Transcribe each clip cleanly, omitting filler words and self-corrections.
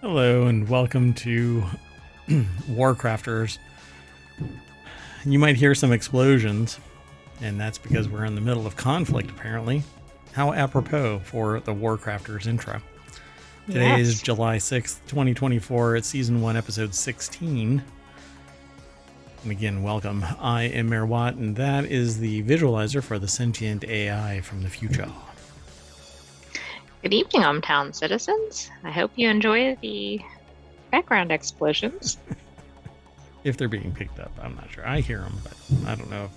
Hello and welcome to WarCrafters. You might hear some explosions, and that's because we're in the middle of conflict, apparently. How apropos for the WarCrafters intro. Today is July 6th, 2024. It's Season 1, Episode 16. And again, welcome. I am Mayor Watt, and that is the visualizer for the Sentient AI from the future. Good evening, ohmTown citizens. I hope you enjoy the background explosions. If they're being picked up, I'm not sure. I hear them, but I don't know if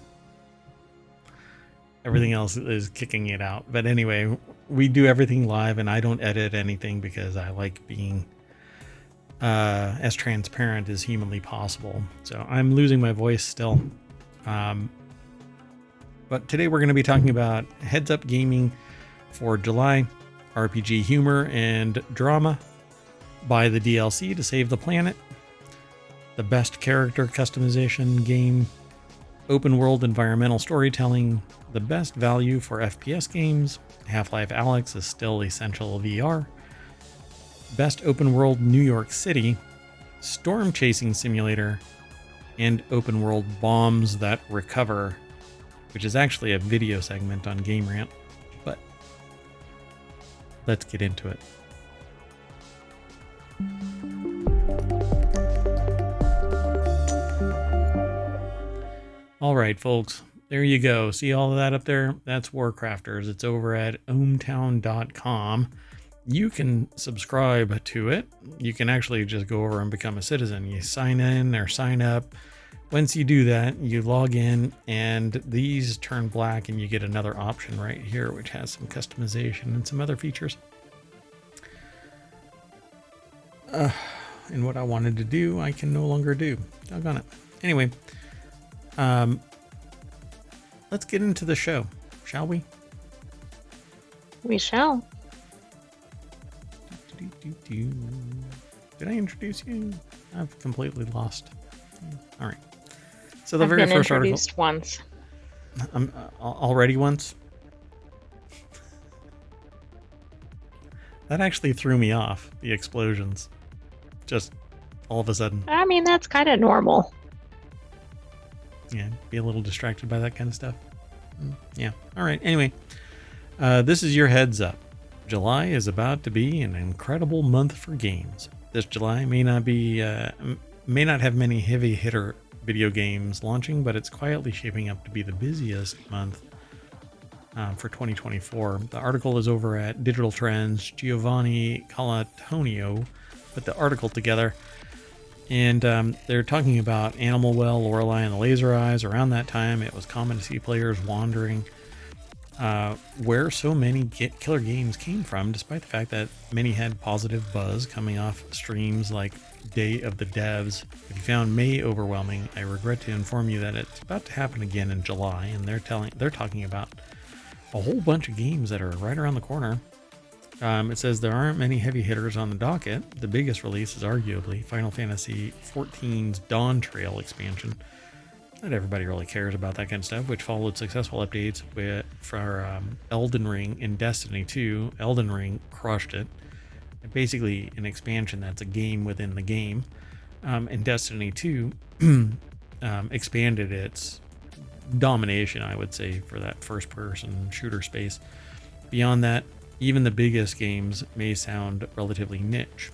everything else is kicking it out. But anyway, we do everything live, and I don't edit anything because I like being as transparent as humanly possible. So I'm losing my voice still. But today we're going to be talking about Heads Up Gaming for July. RPG humor and drama, buy the DLC to save the planet, the best character customization game, open world environmental storytelling, the best value for FPS games, Half-Life Alyx is still essential VR, best open world New York City, storm chasing simulator, and open world bombs that recover, which is actually a video segment on Game Rant. Let's get into it. All right, folks, there you go. See all of that up there? That's WarCrafters. It's over at ohmTown.com. You can subscribe to it. You can actually just go over and become a citizen. You sign in or sign up. Once you do that, you log in and these turn black and you get another option right here, which has some customization and some other features. And what I wanted to do, I can no longer do. Doggone it. Anyway, let's get into the show, shall we? We shall. Did I introduce you? I've completely lost. All right. So the I've very been first introduced article. once. Already once. That actually threw me off. The explosions, just all of a sudden. I mean, that's kind of normal. Yeah, be a little distracted by that kind of stuff. Yeah. All right. Anyway, this is your heads up. July is about to be an incredible month for games. This July may not have many heavy hitter video games launching, but it's quietly shaping up to be the busiest month for 2024. The article is over at Digital Trends. Giovanni Calatonio put the article together, and they're talking about Animal Well, Lorelei, and the Laser Eyes. Around that time, it was common to see players wondering where so many killer games came from, despite the fact that many had positive buzz coming off streams like Day of the Devs. If you found May overwhelming, I regret to inform you that it's about to happen again in July, and they're talking about a whole bunch of games that are right around the corner. It says there aren't many heavy hitters on the docket. The biggest release is arguably Final Fantasy XIV's Dawn Trail expansion. Not everybody really cares about that kind of stuff, which followed successful updates for Elden Ring and Destiny 2. Elden Ring crushed it. Basically an expansion that's a game within the game. And Destiny 2 expanded its domination, I would say, for that first-person shooter space. Beyond that, even the biggest games may sound relatively niche.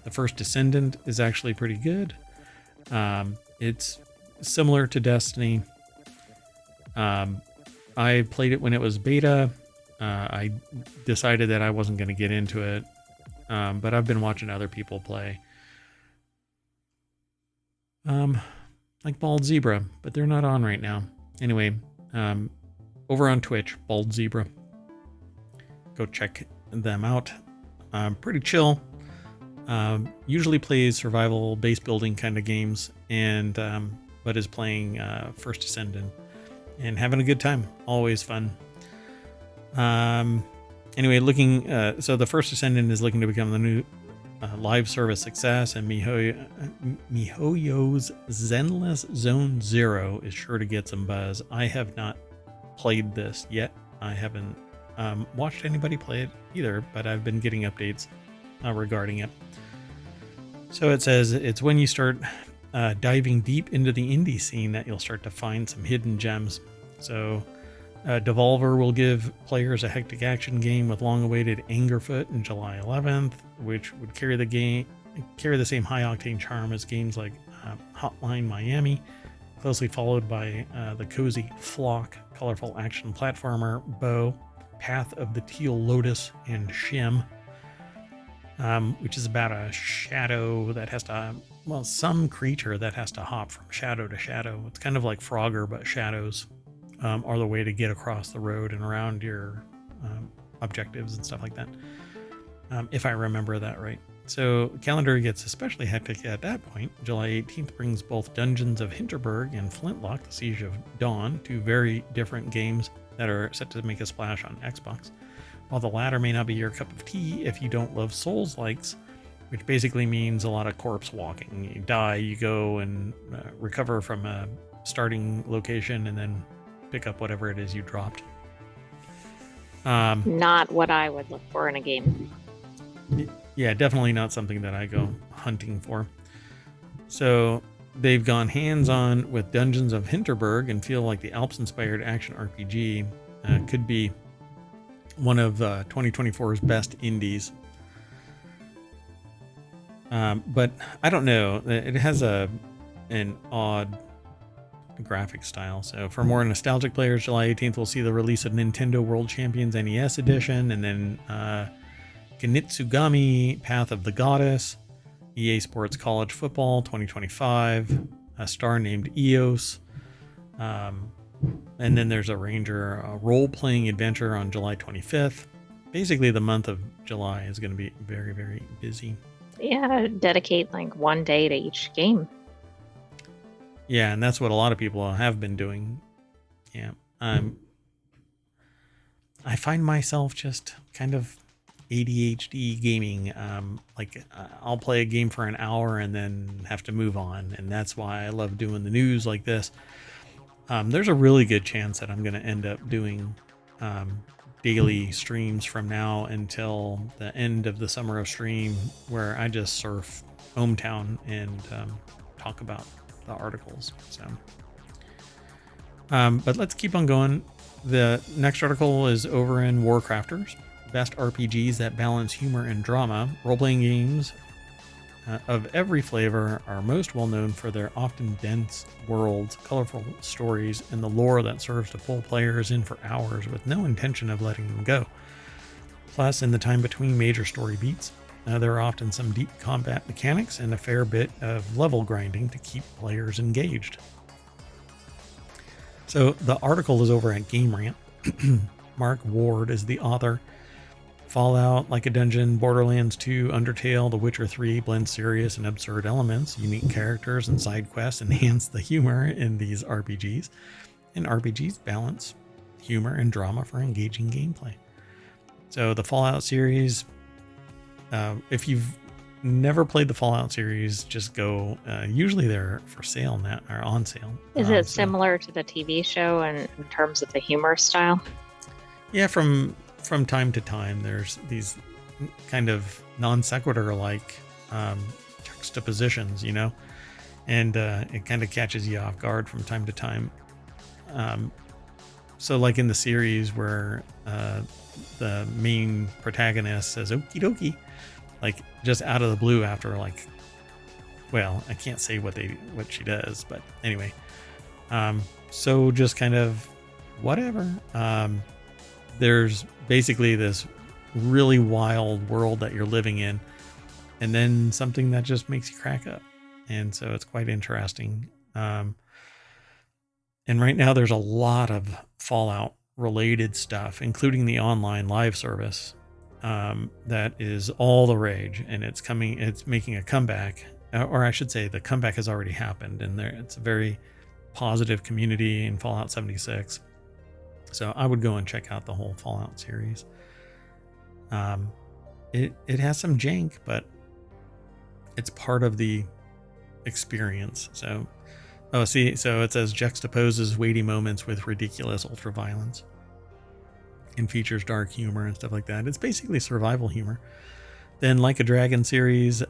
The First Descendant is actually pretty good. It's similar to Destiny. I played it when it was beta. I decided that I wasn't going to get into it, but I've been watching other people play. Like Bald Zebra, but they're not on right now. Anyway, over on Twitch, Bald Zebra. Go check them out. Pretty chill. Usually plays survival base building kind of games, and but is playing First Descendant and having a good time. Always fun. Anyway, so the First Descendant is looking to become the new live service success, and MiHoYo's Zenless Zone Zero is sure to get some buzz. I have not played this yet. I haven't watched anybody play it either, but I've been getting updates regarding it. So it says it's when you start diving deep into the indie scene that you'll start to find some hidden gems. So Devolver will give players a hectic action game with long-awaited Angerfoot in July 11th, which would carry the same high-octane charm as games like Hotline Miami, closely followed by the cozy Flock, colorful action platformer Bow, Path of the Teal Lotus, and Shim, which is about a shadow that has to, some creature that has to hop from shadow to shadow. It's kind of like Frogger, but shadows are the way to get across the road and around your objectives and stuff like that, if I remember that right. So calendar gets especially hectic at that point. July 18th brings both Dungeons of Hinterberg and Flintlock, the Siege of Dawn, two very different games that are set to make a splash on Xbox. While the latter may not be your cup of tea if you don't love Souls-likes, which basically means a lot of corpse walking. You die, you go and recover from a starting location and then pick up whatever it is you dropped. Not what I would look for in a game. Yeah, definitely not something that I go hunting for. So they've gone hands-on with Dungeons of Hinterberg and feel like the Alps-inspired action RPG could be one of 2024's best indies. But I don't know. It has an odd graphic style. So for more nostalgic players, July 18th we'll see the release of Nintendo World Champions NES Edition, and then Kinitsugami Path of the Goddess, EA Sports College Football 2025, a star named Eos, and then there's a Ranger role-playing adventure on July 25th. Basically, the month of July is going to be very, very busy. Yeah, dedicate like one day to each game. Yeah, and that's what a lot of people have been doing. Yeah, I find myself just kind of ADHD gaming. I'll play a game for an hour and then have to move on, and that's why I love doing the news like this. There's a really good chance that I'm going to end up doing daily streams from now until the end of the summer of stream, where I just surf ohmTown and talk about the articles. So, but let's keep on going. The next article is over in WarCrafters. Best RPGs that balance humor and drama. Role-playing games of every flavor are most well known for their often dense worlds, colorful stories, and the lore that serves to pull players in for hours with no intention of letting them go. Plus, in the time between major story beats, there are often some deep combat mechanics and a fair bit of level grinding to keep players engaged. So the article is over at Game Rant. Mark Ward is the author. Fallout, Like a Dungeon, Borderlands 2, Undertale, The Witcher 3 blend serious and absurd elements. Unique characters and side quests enhance the humor in these RPGs. And RPGs balance humor and drama for engaging gameplay. So the Fallout series, if you've never played the Fallout series, just go. Usually they're for sale now, or on sale. Is it similar to the TV show in terms of the humor style? Yeah, from time to time, there's these kind of non sequitur like juxtapositions, and it kind of catches you off guard from time to time. So like in the series where the main protagonist says "okie dokie," like just out of the blue after I can't say what she does, but anyway, so just kind of whatever. There's basically this really wild world that you're living in, and then something that just makes you crack up. And so it's quite interesting. And right now there's a lot of Fallout related stuff, including the online live service, that is all the rage, and it's making a comeback, or I should say the comeback has already happened, and it's a very positive community in Fallout 76. So I would go and check out the whole Fallout series. It has some jank, but it's part of the experience. So, so it says juxtaposes weighty moments with ridiculous ultraviolence and features dark humor and stuff like that. It's basically survival humor. Then Like a Dragon series,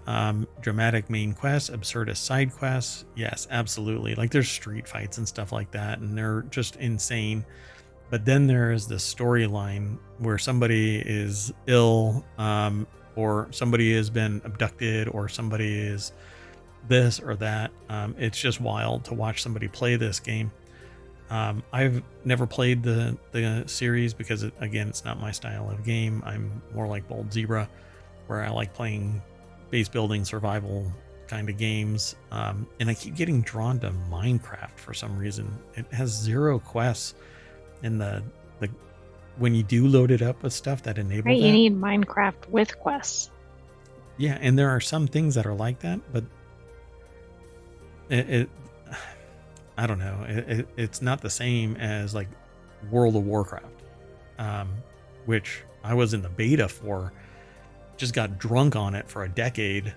dramatic main quests, absurdist side quests. Yes, absolutely. Like there's street fights and stuff like that, and they're just insane. But then there is the storyline where somebody is ill, or somebody has been abducted, or somebody is this or that. It's just wild to watch somebody play this game. I've never played the series because, again, it's not my style of game. I'm more like Bold Zebra, where I like playing base building survival kind of games. And I keep getting drawn to Minecraft for some reason. It has 0 quests, and the when you do load it up with stuff that enable Right, that. you need Minecraft with quests. Yeah, and there are some things that are like that, but it I don't know. It's not the same as like World of Warcraft, which I was in the beta for. Just got drunk on it for a decade,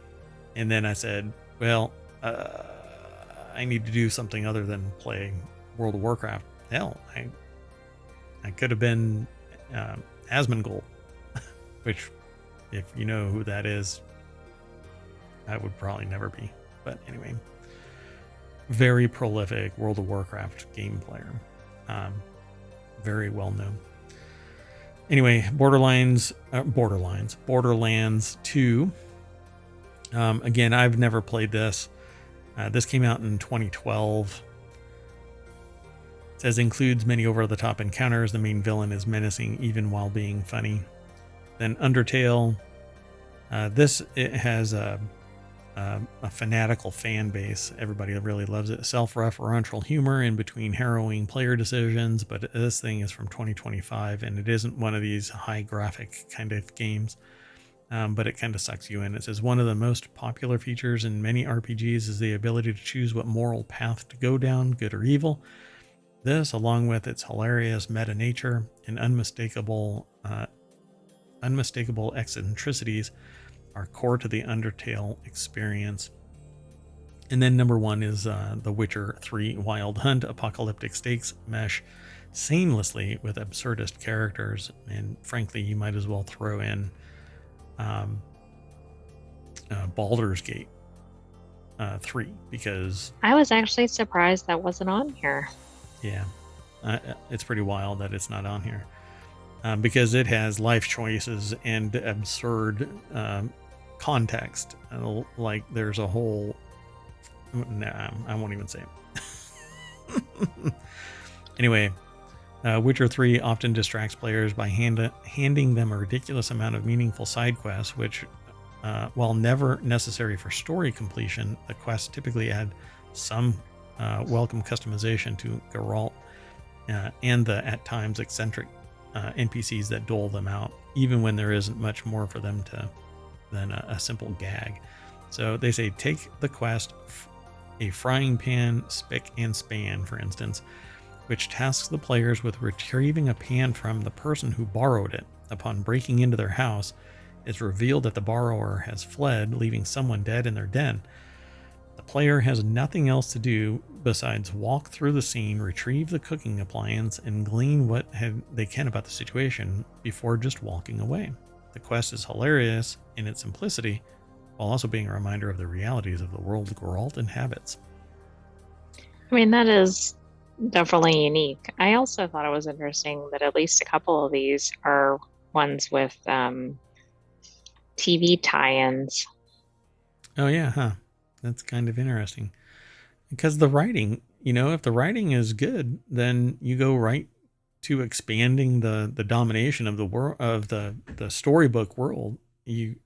and then I said, well, I need to do something other than play World of Warcraft. Hell, I could have been Asmongold, which, if you know who that is, I would probably never be. But anyway, very prolific World of Warcraft game player, very well known. Anyway, Borderlands 2. Again, I've never played this. This came out in 2012. It says includes many over-the-top encounters. The main villain is menacing even while being funny. Then Undertale. It has a fanatical fan base. Everybody really loves it. Self-referential humor in between harrowing player decisions, but this thing is from 2025, and it isn't one of these high graphic kind of games, but it kind of sucks you in. It says one of the most popular features in many RPGs is the ability to choose what moral path to go down, good or evil. This, along with its hilarious meta nature and unmistakable eccentricities, are core to the Undertale experience. And then number 1 is The Witcher 3 Wild Hunt. Apocalyptic stakes mesh seamlessly with absurdist characters, and frankly, you might as well throw in Baldur's Gate 3, because I was actually surprised that wasn't on here. yeah, it's pretty wild that it's not on here, because it has life choices and absurd context. Like there's a whole, nah, I won't even say it. Anyway, Witcher 3 often distracts players by handing them a ridiculous amount of meaningful side quests, which, while never necessary for story completion, the quests typically add some welcome customization to Geralt and the at times eccentric NPCs that dole them out, even when there isn't much more for them than a simple gag. So they say take the quest, a frying pan, spick and span, for instance, which tasks the players with retrieving a pan from the person who borrowed it. Upon breaking into their house, it's revealed that the borrower has fled, leaving someone dead in their den. The player has nothing else to do besides walk through the scene, retrieve the cooking appliance, and glean what they can about the situation before just walking away. The quest is hilarious in its simplicity, while also being a reminder of the realities of the world Geralt inhabits. I mean, that is definitely unique. I also thought it was interesting that at least a couple of these are ones with TV tie-ins. Oh yeah, huh? That's kind of interesting. Because the writing, if the writing is good, then you go right to expanding the domination of the world, of the storybook world. You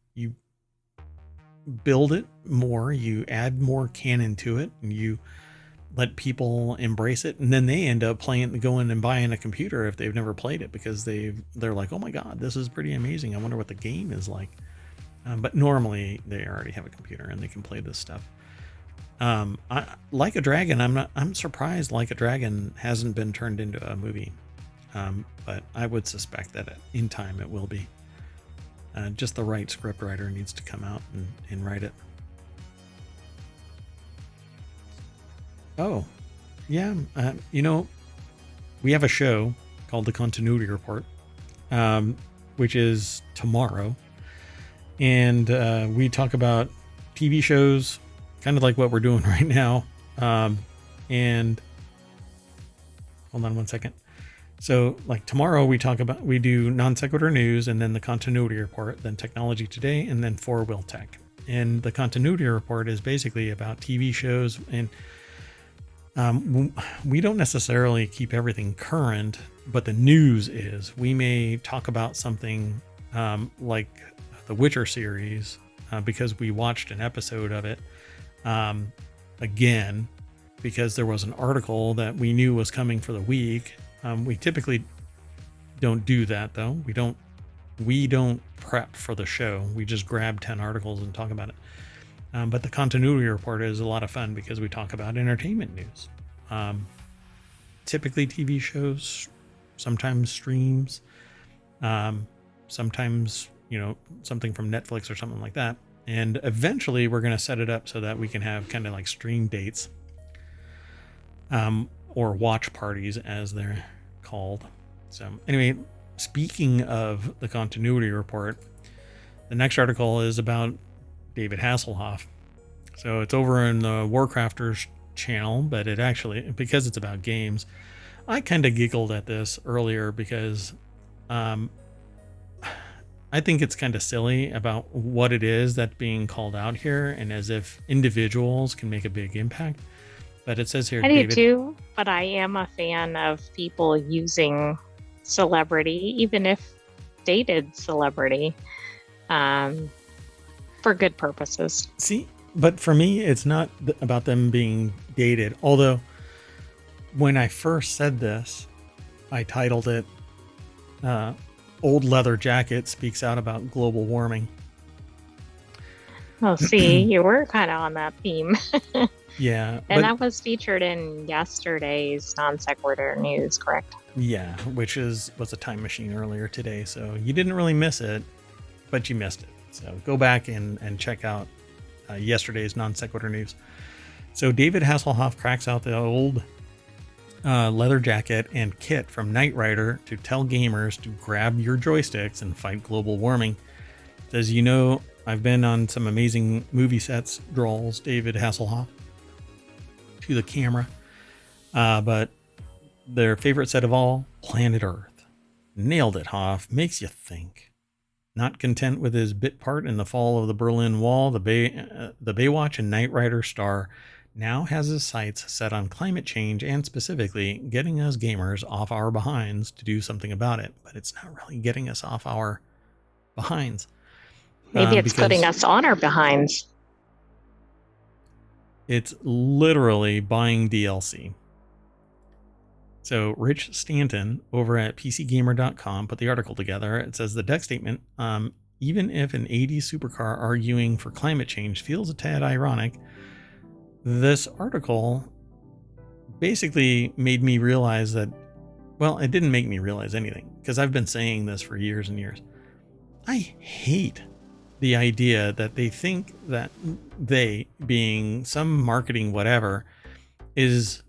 build it more, you add more canon to it, and you let people embrace it, and then they end up going and buying a computer if they've never played it, because they're like, oh my god, this is pretty amazing, I wonder what the game is like. But normally they already have a computer and they can play this stuff. Like a Dragon, I'm surprised Like a Dragon hasn't been turned into a movie, but I would suspect that in time it will be. Just the right script writer needs to come out and write it. Oh, yeah. We have a show called The Continuity Report, which is tomorrow. And we talk about TV shows, kind of like what we're doing right now. And hold on one second. So like tomorrow we do non sequitur news, and then the continuity report, then technology today, and then four wheel tech. And the continuity report is basically about TV shows, and we don't necessarily keep everything current, but the news is. We may talk about something like the Witcher series because we watched an episode of it again, because there was an article that we knew was coming for the week. We typically don't do that though. We don't prep for the show. We just grab 10 articles and talk about it. But the continuity report is a lot of fun because we talk about entertainment news. Typically TV shows, sometimes streams, sometimes, something from Netflix or something like that. And eventually we're going to set it up so that we can have kind of like stream dates, or watch parties as they're called. So anyway, speaking of the continuity report, the next article is about David Hasselhoff. So it's over in the WarCrafters channel, but it actually, because it's about games, I kind of giggled at this earlier because I think it's kind of silly about what it is that's being called out here, and as if individuals can make a big impact. But it says here, I David, do too, but I am a fan of people using celebrity, even if dated celebrity, for good purposes. See, but for me, it's not about them being dated. Although, when I first said this, I titled it Old Leather Jacket Speaks Out About Global Warming. Oh, see, you were kind of on that theme. Yeah. And that was featured in yesterday's non sequitur news, correct? Yeah, which was a time machine earlier today. So you didn't really miss it, but you missed it. So go back and check out yesterday's non sequitur news. So David Hasselhoff cracks out the old leather jacket and kit from Knight Rider to tell gamers to grab your joysticks and fight global warming. Says, I've been on some amazing movie sets, drawls David Hasselhoff to the camera. But their favorite set of all, Planet Earth. Nailed it, Hoff. Makes you think. Not content with his bit part in the fall of the Berlin Wall, the Baywatch and Knight Rider star now has his sights set on climate change and specifically getting us gamers off our behinds to do something about it. But it's not really getting us off our behinds. Maybe it's putting us on our behinds. It's literally buying DLC. So Rich Stanton over at PCGamer.com put the article together. It says the deck statement, even if an 80s supercar arguing for climate change feels a tad ironic, this article basically made me realize that, well, it didn't make me realize anything because I've been saying this for years and years. I hate the idea that they think that they, being some marketing whatever, is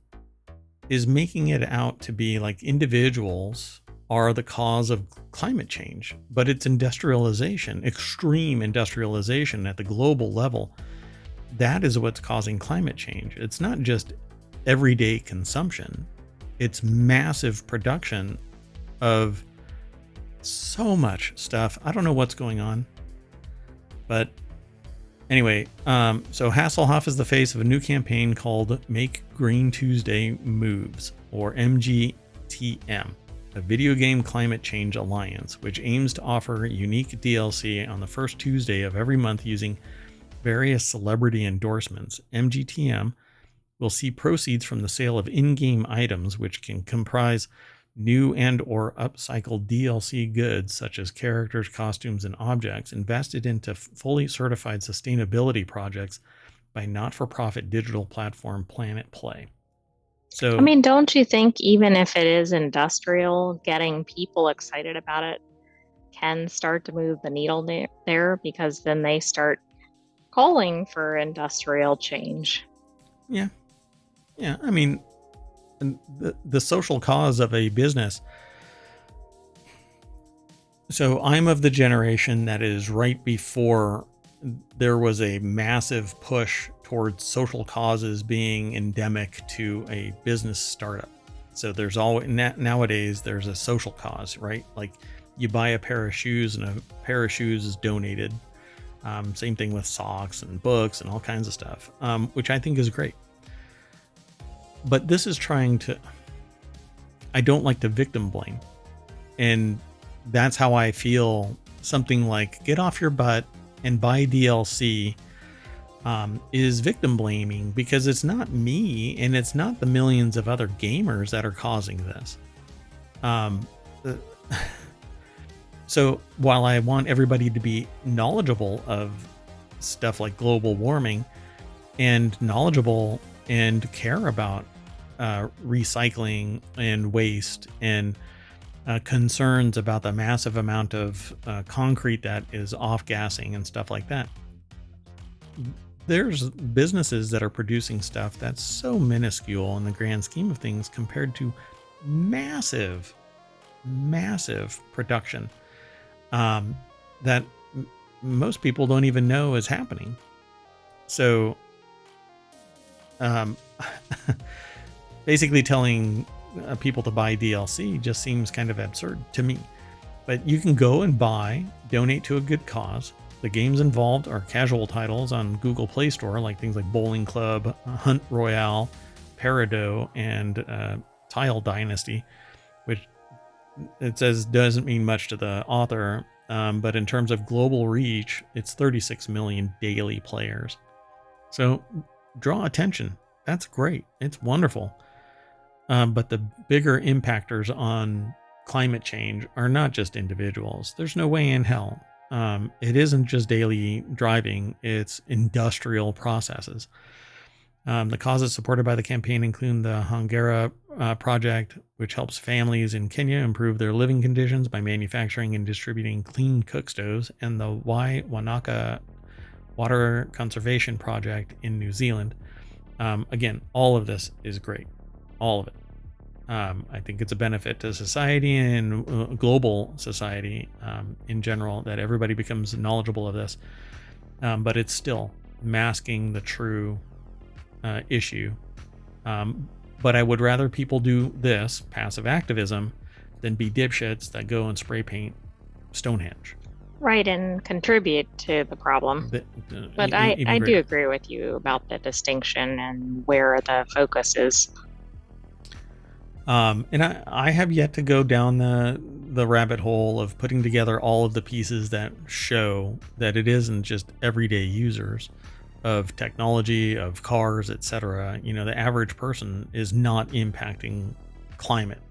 making it out to be like individuals are the cause of climate change, but it's industrialization, extreme industrialization at the global level. That is what's causing climate change. It's not just everyday consumption. It's massive production of so much stuff. I don't know what's going on, but anyway, so Hasselhoff is the face of a new campaign called Make Green Tuesday Moves, or MGTM, a video game climate change alliance, which aims to offer unique DLC on the first Tuesday of every month using various celebrity endorsements. MGTM will see proceeds from the sale of in-game items, which can comprise new and or upcycled DLC goods such as characters, costumes, and objects invested into fully certified sustainability projects by not-for-profit digital platform Planet Play. So, I mean, don't you think even if it is industrial, getting people excited about it can start to move the needle there, because then they start calling for industrial change. Yeah. I mean, the social cause of a business, So I'm of the generation that is right before there was a massive push towards social causes being endemic to a business startup. So there's always nowadays there's a social cause, right? Like you buy a pair of shoes and a pair of shoes is donated. Same thing with socks and books and all kinds of stuff, which I think is great. But this is trying to, I don't like to victim blame. And that's how I feel something like get off your butt and buy DLC is victim blaming, because it's not me and it's not the millions of other gamers that are causing this. So while I want everybody to be knowledgeable of stuff like global warming and knowledgeable and care about recycling and waste and concerns about the massive amount of concrete that is off-gassing and stuff like that, there's businesses that are producing stuff that's so minuscule in the grand scheme of things compared to massive production that most people don't even know is happening. So basically telling people to buy DLC just seems kind of absurd to me. But you can go and donate to a good cause. The games involved are casual titles on Google Play Store, like things like Bowling Club, Hunt Royale, Peridot, and Tile Dynasty, which it says doesn't mean much to the author, but in terms of global reach, it's 36 million daily players. So draw attention. That's great. It's wonderful. But the bigger impactors on climate change are not just individuals. There's no way in hell. It isn't just daily driving, it's industrial processes. The causes supported by the campaign include the Hongera project, which helps families in Kenya improve their living conditions by manufacturing and distributing clean cook stoves, and the Wanaka Water Conservation Project in New Zealand. Again, all of this is great. All of it. I think it's a benefit to society and global society in general that everybody becomes knowledgeable of this. But it's still masking the true issue. But I would rather people do this passive activism than be dipshits that go and spray paint Stonehenge. Right, and contribute to the problem. But I do agree with you about the distinction and where the focus is. And I have yet to go down the rabbit hole of putting together all of the pieces that show that it isn't just everyday users of technology, of cars, etc. You know, the average person is not impacting climate.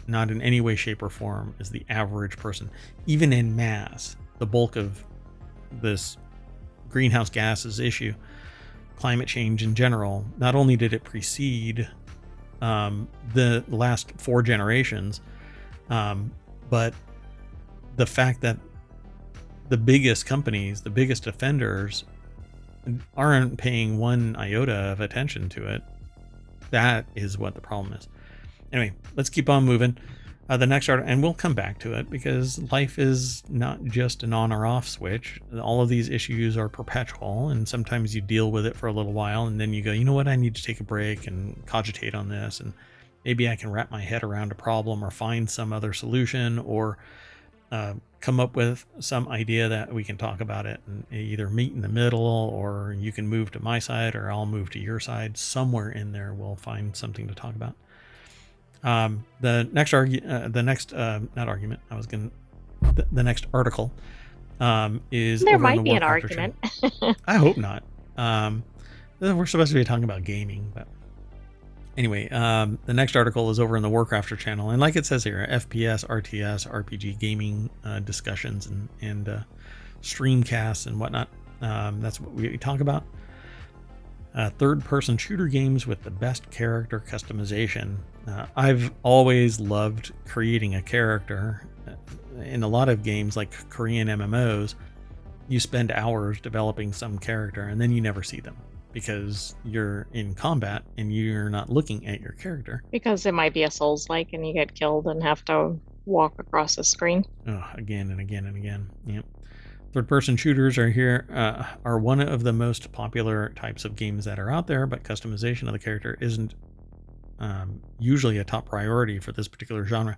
Not in any way, shape, or form is the average person. Even in mass, the bulk of this greenhouse gases issue, climate change in general, not only did it precede the last 4 generations, but the fact that the biggest companies, the biggest offenders, aren't paying one iota of attention to it. That is what the problem is. Anyway, let's keep on moving. The next article, and we'll come back to it because life is not just an on or off switch. All of these issues are perpetual, and sometimes you deal with it for a little while, and then you go, you know what, I need to take a break and cogitate on this, and maybe I can wrap my head around a problem or find some other solution, or come up with some idea that we can talk about it and either meet in the middle, or you can move to my side or I'll move to your side. Somewhere in there we'll find something to talk about. The next article is there over might in the be an WarCrafters argument. I hope not. We're supposed to be talking about gaming, but anyway, the next article is over in the WarCrafter channel, and like it says here, FPS, RTS, RPG gaming discussions and streamcasts and whatnot. That's what we talk about. Third-person shooter games with the best character customization. I've always loved creating a character. In a lot of games like Korean MMOs, you spend hours developing some character and then you never see them because you're in combat and you're not looking at your character. Because it might be a Souls-like and you get killed and have to walk across the screen. Oh, again and again and again. Yep. Third-person shooters are here, are one of the most popular types of games that are out there, but customization of the character isn't usually a top priority for this particular genre.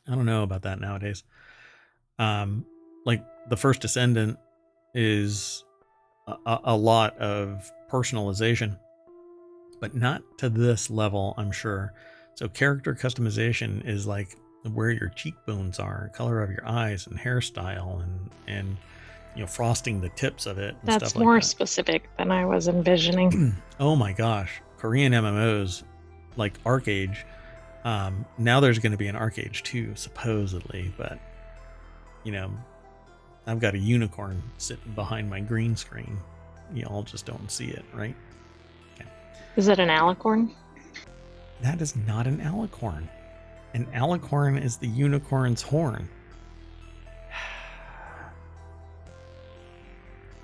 I don't know about that nowadays. Like the First Descendant is a lot of personalization, but not to this level, I'm sure. So character customization is like where your cheekbones are, color of your eyes, and hairstyle, and frosting the tips of it and That's stuff like more that. specific than I was envisioning. Oh my gosh, Korean MMOs like Arcade. Now there's going to be an Arcade 2 supposedly, but I've got a unicorn sitting behind my green screen. Y'all just don't see it, right? Okay. Is it an alicorn? That is not an alicorn. An alicorn is the unicorn's horn.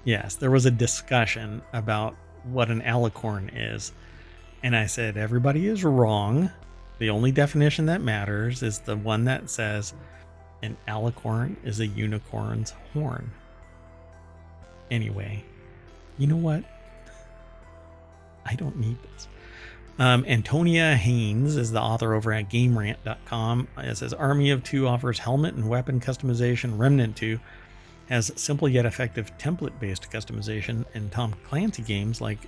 Yes, there was a discussion about what an alicorn is. And I said, everybody is wrong. The only definition that matters is the one that says an alicorn is a unicorn's horn. Anyway, you know what? I don't need this. Antonia Haynes is the author over at GameRant.com. It says Army of Two offers helmet and weapon customization. Remnant 2 has simple yet effective template-based customization, and Tom Clancy games like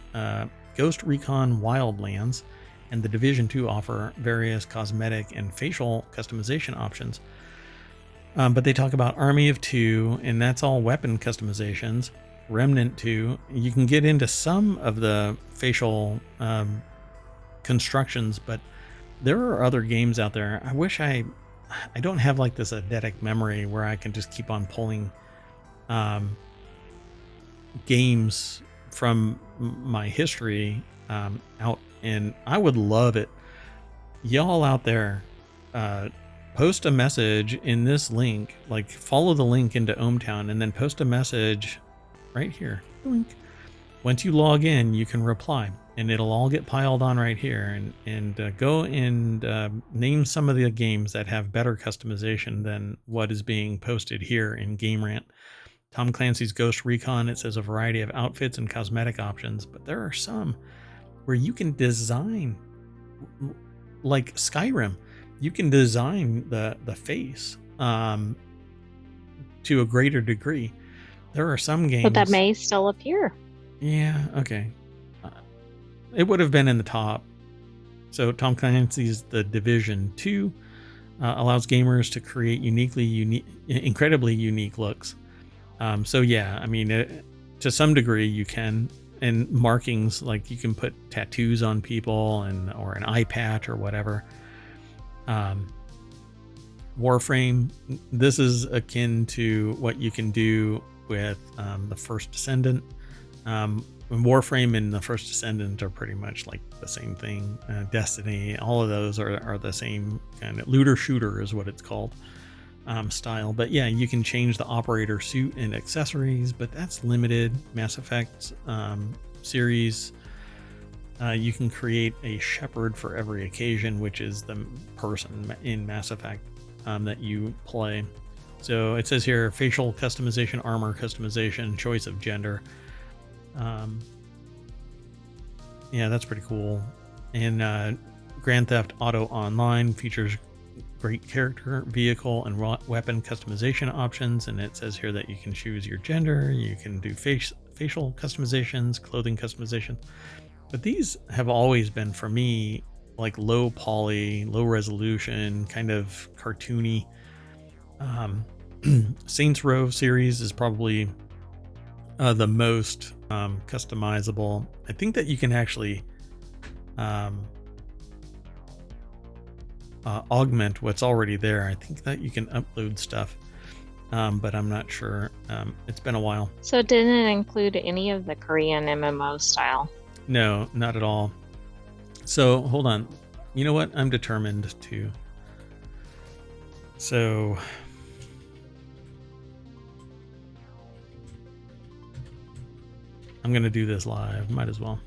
Ghost Recon Wildlands and The Division 2 offer various cosmetic and facial customization options. But they talk about Army of Two, and that's all weapon customizations. Remnant 2, you can get into some of the facial constructions, but there are other games out there. I wish I don't have like this eidetic memory where I can just keep on pulling games from my history out, and I would love it. Y'all out there, post a message in this link, like follow the link into ohmTown and then post a message right here. Link. Once you log in, you can reply and it'll all get piled on right here, and go and name some of the games that have better customization than what is being posted here in Game Rant. Tom Clancy's Ghost Recon, it says a variety of outfits and cosmetic options, but there are some where you can design, like Skyrim, you can design the face to a greater degree. There are some games, But that may still appear. Yeah, okay. It would have been in the top. So Tom Clancy's The Division 2 allows gamers to create incredibly unique looks. So yeah, I mean, to some degree you can, and markings, like you can put tattoos on people or an eye patch or whatever. Warframe, this is akin to what you can do with the First Descendant. Warframe and the First Descendant are pretty much like the same thing. Destiny, all of those are the same kind of looter shooter is what it's called, style. But yeah, you can change the operator suit and accessories, but that's limited. Mass Effect series, you can create a shepherd for every occasion, which is the person in Mass Effect that you play. So it says here facial customization, armor customization, choice of gender. Yeah, that's pretty cool. And Grand Theft Auto Online features great character, vehicle, and weapon customization options. And it says here that you can choose your gender, you can do facial customizations, clothing customization. But these have always been, for me, like low poly, low resolution, kind of cartoony. Saints Row series is probably the most customizable. I think that you can actually augment what's already there. I think that you can upload stuff, but I'm not sure. It's been a while. So it didn't include any of the Korean MMO style. No, not at all. So hold on. You know what? I'm determined to. So I'm going to do this live. Might as well.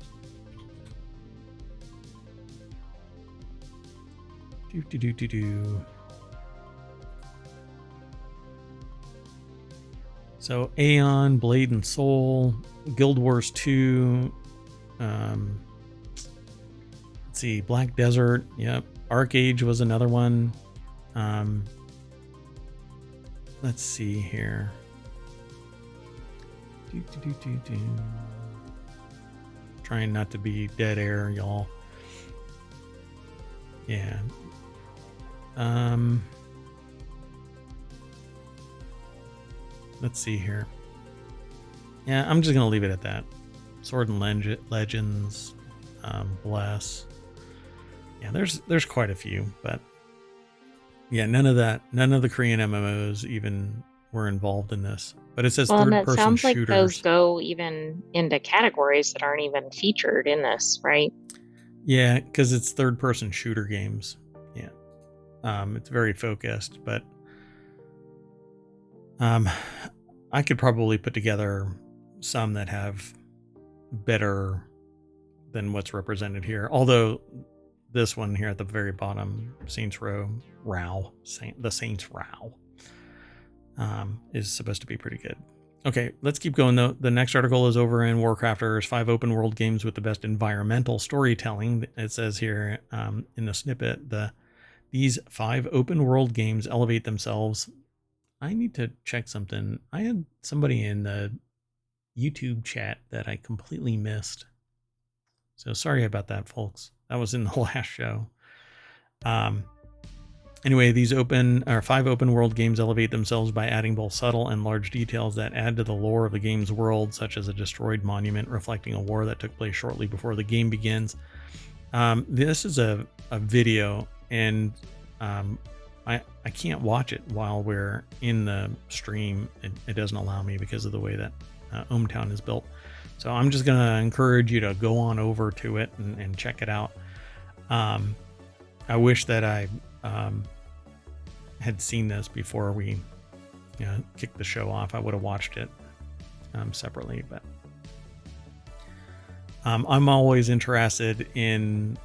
So Aeon, Blade and Soul, Guild Wars 2, let's see, Black Desert, yep. Arcade was another one. Let's see here. Trying not to be dead air, y'all. Yeah. Let's see here. Yeah, I'm just gonna leave it at that. Sword and Legends, Bless. Yeah, there's quite a few, but yeah, none of the Korean MMOs even were involved in this. But it says Well, and it third-person sounds like those shooters. go even into categories that aren't even featured in this, right? Yeah, because it's third-person shooter games. Yeah, it's very focused, but I could probably put together some that have better than what's represented here. Although this one here at the very bottom, the Saints Row, is supposed to be pretty good. Okay, let's keep going though. The next article is over in WarCrafters, 5 open world games with the best environmental storytelling. It says here in the snippet, these 5 open world games elevate themselves. I need to check something. I had somebody in the YouTube chat that I completely missed. So sorry about that, folks. That was in the last show. Anyway, these 5 open world games elevate themselves by adding both subtle and large details that add to the lore of the game's world, such as a destroyed monument reflecting a war that took place shortly before the game begins. This is a video, and I can't watch it while we're in the stream. It doesn't allow me because of the way that ohmTown is built. So I'm just going to encourage you to go on over to it and check it out. I wish that I had seen this before we kicked the show off. I would have watched it separately, but I'm always interested in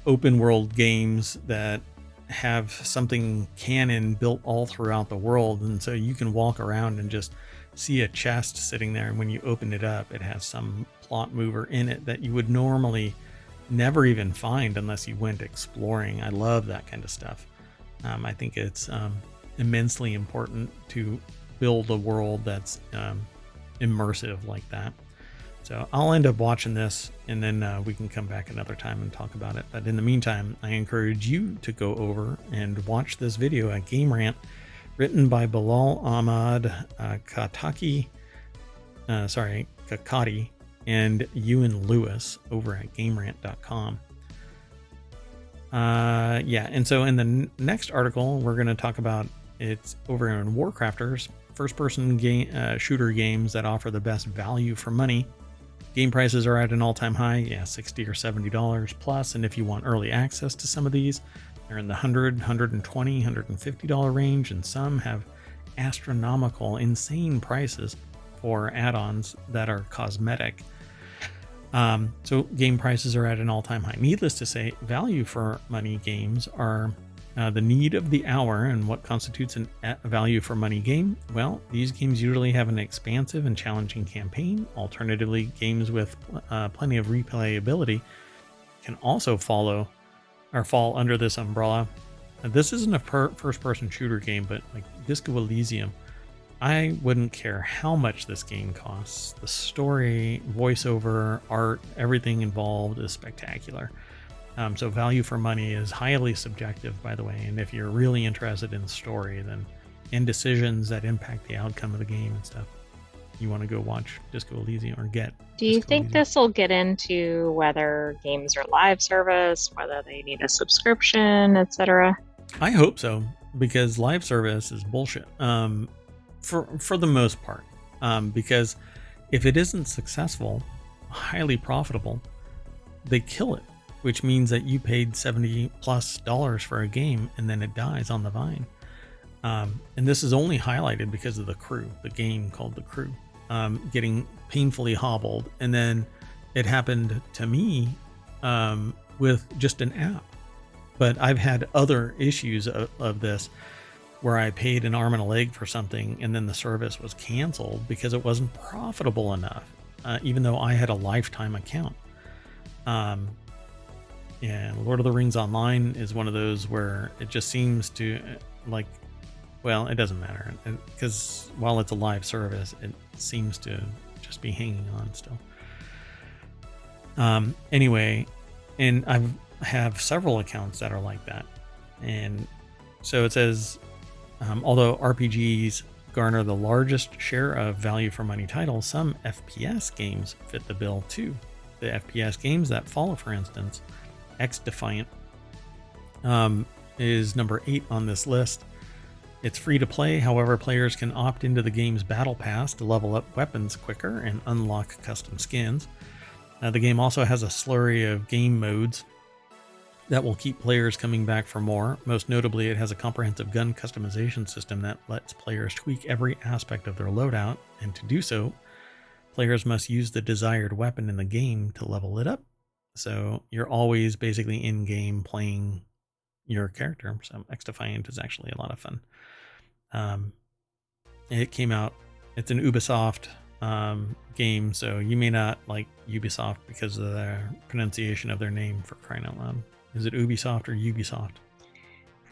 open world games that have something canon built all throughout the world, and so you can walk around and just see a chest sitting there, and when you open it up, it has some plot mover in it that you would normally never even find unless you went exploring. I love that kind of stuff. I think it's immensely important to build a world that's immersive like that. So I'll end up watching this, and then we can come back another time and talk about it. But in the meantime, I encourage you to go over and watch this video at Game Rant, written by Bilal Ahmad Kakati, and Ewan Lewis over at GameRant.com. And so in the next article, we're going to talk about, it's over in WarCrafters, first-person shooter games that offer the best value for money. Game prices are at an all-time high, $60 or $70 plus, and if you want early access to some of these, they're in the $100, $120, $150 range, and some have astronomical, insane prices for add-ons that are cosmetic. So game prices are at an all-time high. Needless to say, value for money games are the need of the hour. And what constitutes a value for money game? Well, these games usually have an expansive and challenging campaign. Alternatively, games with plenty of replayability can also fall under this umbrella. This isn't a first-person shooter game, but like Disco Elysium, I wouldn't care how much this game costs. The story, voiceover, art, everything involved is spectacular. So value for money is highly subjective, by the way. And if you're really interested in the story, then and decisions that impact the outcome of the game and stuff, you want to go watch Disco Elysium or get. Do you think this will get into whether games are live service, whether they need a subscription, etc.? I hope so, because live service is bullshit. For the most part, because if it isn't successful, highly profitable, they kill it, which means that you paid $70+ for a game and then it dies on the vine. And this is only highlighted because of The Crew, the game called The Crew, getting painfully hobbled. And then it happened to me with just an app, but I've had other issues of this. where I paid an arm and a leg for something and then the service was canceled because it wasn't profitable enough, even though I had a lifetime account. Yeah, Lord of the Rings Online is one of those where it just seems to, like, well, it doesn't matter, because while it's a live service, it seems to just be hanging on still. Anyway, and I have several accounts that are like that. And so it says, although RPGs garner the largest share of value for money titles, some FPS games fit the bill too. The FPS games that follow, for instance, X-Defiant is number 8 on this list. It's free to play, however, players can opt into the game's battle pass to level up weapons quicker and unlock custom skins. The game also has a slurry of game modes that will keep players coming back for more. Most notably, it has a comprehensive gun customization system that lets players tweak every aspect of their loadout, and to do so, players must use the desired weapon in the game to level it up. So you're always basically in-game playing your character. So X-Defiant is actually a lot of fun. It came out, it's an Ubisoft game, so you may not like Ubisoft because of the pronunciation of their name, for crying out loud. Is it Ubisoft or Ubisoft?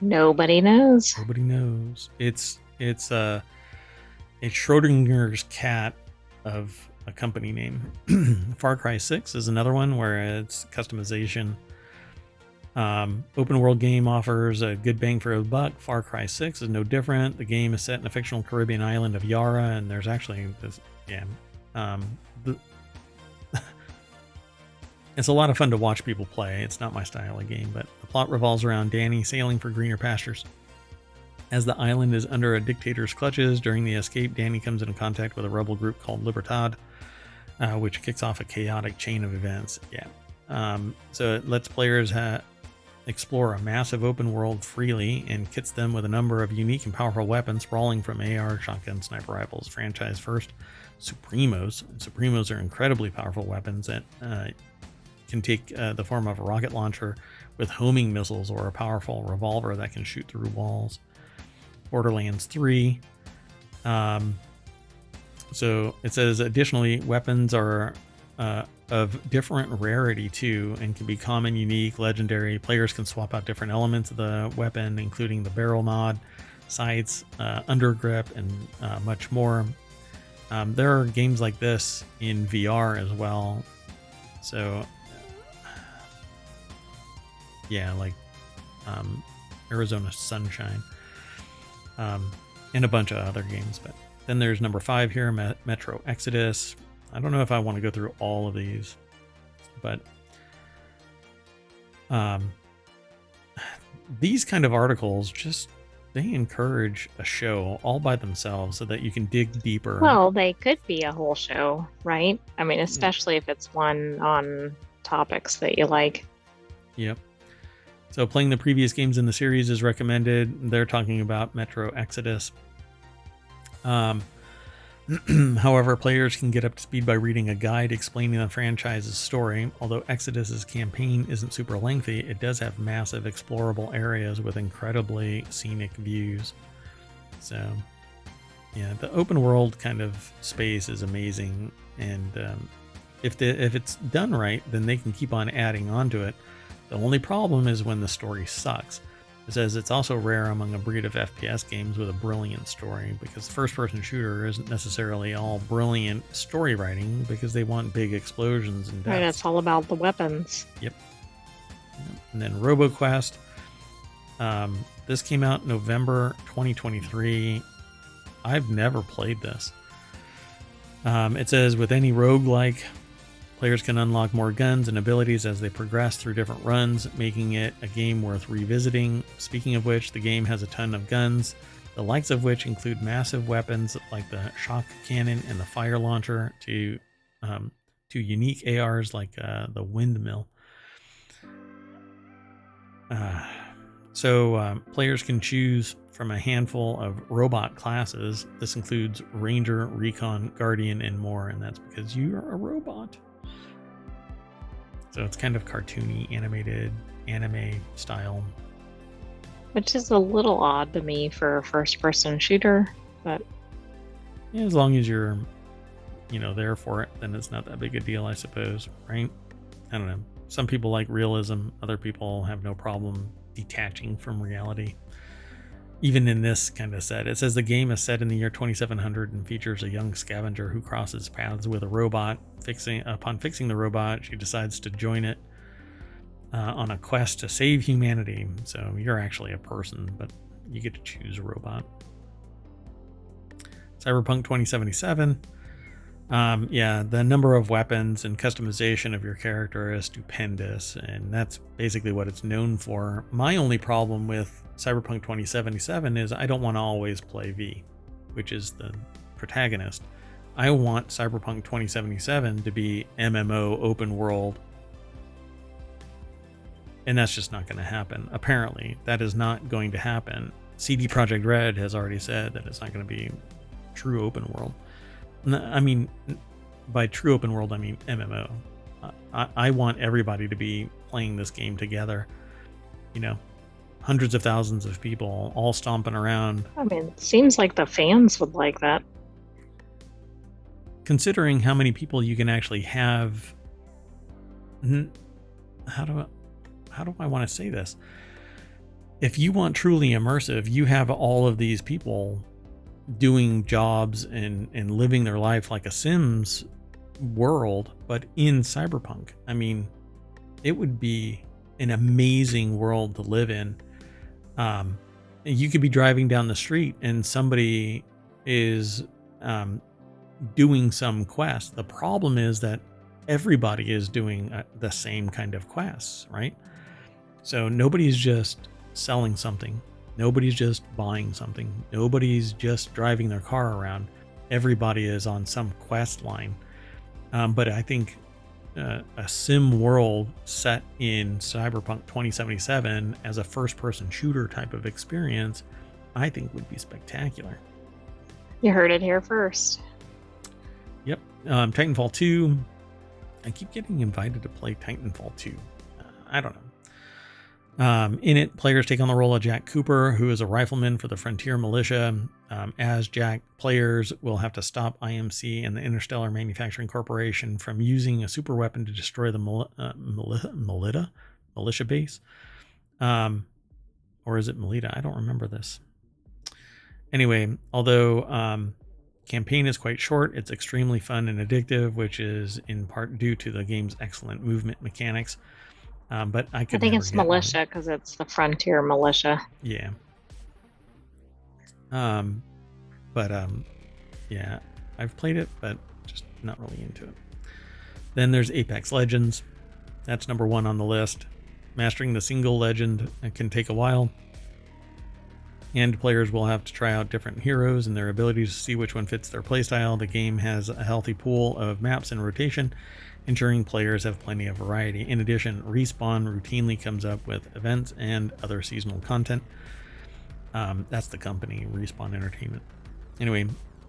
Nobody knows. Nobody knows. It's Schrodinger's cat of a company name. Far Cry 6 is another one where it's customization. Open world game offers a good bang for a buck. Far Cry 6 is no different. The game is set in a fictional Caribbean island of Yara, and there's actually this, it's a lot of fun to watch people play. It's not my style of game, but the plot revolves around Danny sailing for greener pastures. As the island is under a dictator's clutches, during the escape, Danny comes into contact with a rebel group called Libertad, which kicks off a chaotic chain of events. So it lets players explore a massive open world freely and kits them with a number of unique and powerful weapons, sprawling from AR, shotgun, sniper rifles, franchise first, Supremos. Supremos are incredibly powerful weapons that can take the form of a rocket launcher with homing missiles or a powerful revolver that can shoot through walls. Borderlands 3. So it says, additionally, weapons are of different rarity too, and can be common, unique, legendary. Players can swap out different elements of the weapon, including the barrel mod, sights, undergrip, and much more. There are games like this in VR as well. So like Arizona Sunshine, and a bunch of other games. But then there's number 5 here, Metro Exodus. I don't know if I want to go through all of these, but these kind of articles they encourage a show all by themselves so that you can dig deeper. Well, they could be a whole show, right? I mean, especially if it's one on topics that you like. Yep. So playing the previous games in the series is recommended. They're talking about Metro Exodus. However, players can get up to speed by reading a guide explaining the franchise's story. Although Exodus's campaign isn't super lengthy, it does have massive explorable areas with incredibly scenic views. So, the open world kind of space is amazing, and if it's done right, then they can keep on adding onto it. The only problem is when the story sucks. It says it's also rare among a breed of FPS games with a brilliant story, because first-person shooter isn't necessarily all brilliant story writing, because they want big explosions and deaths. Right, it's all about the weapons. Yep. And then RoboQuest. This came out November 2023. I've never played this. It says, with any roguelike, players can unlock more guns and abilities as they progress through different runs, making it a game worth revisiting. Speaking of which, the game has a ton of guns, the likes of which include massive weapons like the shock cannon and the fire launcher, to unique ARs like the windmill. So players can choose from a handful of robot classes. This includes Ranger, Recon, Guardian, and more, and that's because you are a robot. So it's kind of cartoony, animated, anime style. which is a little odd to me for a first-person shooter, but Yeah, as long as you're, there for it, then it's not that big a deal, I suppose, right? I don't know. Some people like realism. Other people have no problem detaching from reality. Even in this kind of set, it says the game is set in the year 2700 and features a young scavenger who crosses paths with a robot. Upon fixing the robot, she decides to join it on a quest to save humanity. So you're actually a person, but you get to choose a robot. Cyberpunk 2077. Yeah, the number of weapons and customization of your character is stupendous, and that's basically what it's known for. My only problem with Cyberpunk 2077 is I don't want to always play V, which is the protagonist. I want Cyberpunk 2077 to be MMO open world, and that's just not going to happen. Apparently, that is not going to happen. CD Projekt Red has already said that it's not going to be true open world. I mean, by true open world, I mean MMO. I want everybody to be playing this game together. Hundreds of thousands of people all stomping around. I mean, it seems like the fans would like that. Considering how many people you can actually have. How do I want to say this? If you want truly immersive, you have all of these people doing jobs and living their life like a Sims world, but in Cyberpunk. I mean, it would be an amazing world to live in. You could be driving down the street and somebody is doing some quest. The problem is that everybody is doing the same kind of quests, right? So nobody's just selling something. Nobody's just buying something. Nobody's just driving their car around. Everybody is on some quest line. But I think a sim world set in Cyberpunk 2077 as a first-person shooter type of experience, I think would be spectacular. You heard it here first. Yep. Titanfall 2. I keep getting invited to play Titanfall 2. I don't know. In it, players take on the role of Jack Cooper, who is a rifleman for the Frontier Militia. As Jack, players will have to stop IMC and the Interstellar Manufacturing Corporation from using a super weapon to destroy the militia base. Or is it Melita? I don't remember this. Anyway, although campaign is quite short, it's extremely fun and addictive, which is in part due to the game's excellent movement mechanics. But I think it's militia because it's the Frontier Militia. Yeah. Yeah, I've played it, but just not really into it. Then there's Apex Legends. That's number 1 on the list. Mastering the single legend can take a while, and players will have to try out different heroes and their abilities to see which one fits their playstyle. The game has a healthy pool of maps in rotation, ensuring players have plenty of variety. In addition, Respawn routinely comes up with events and other seasonal content. That's the company, Respawn Entertainment. Anyway,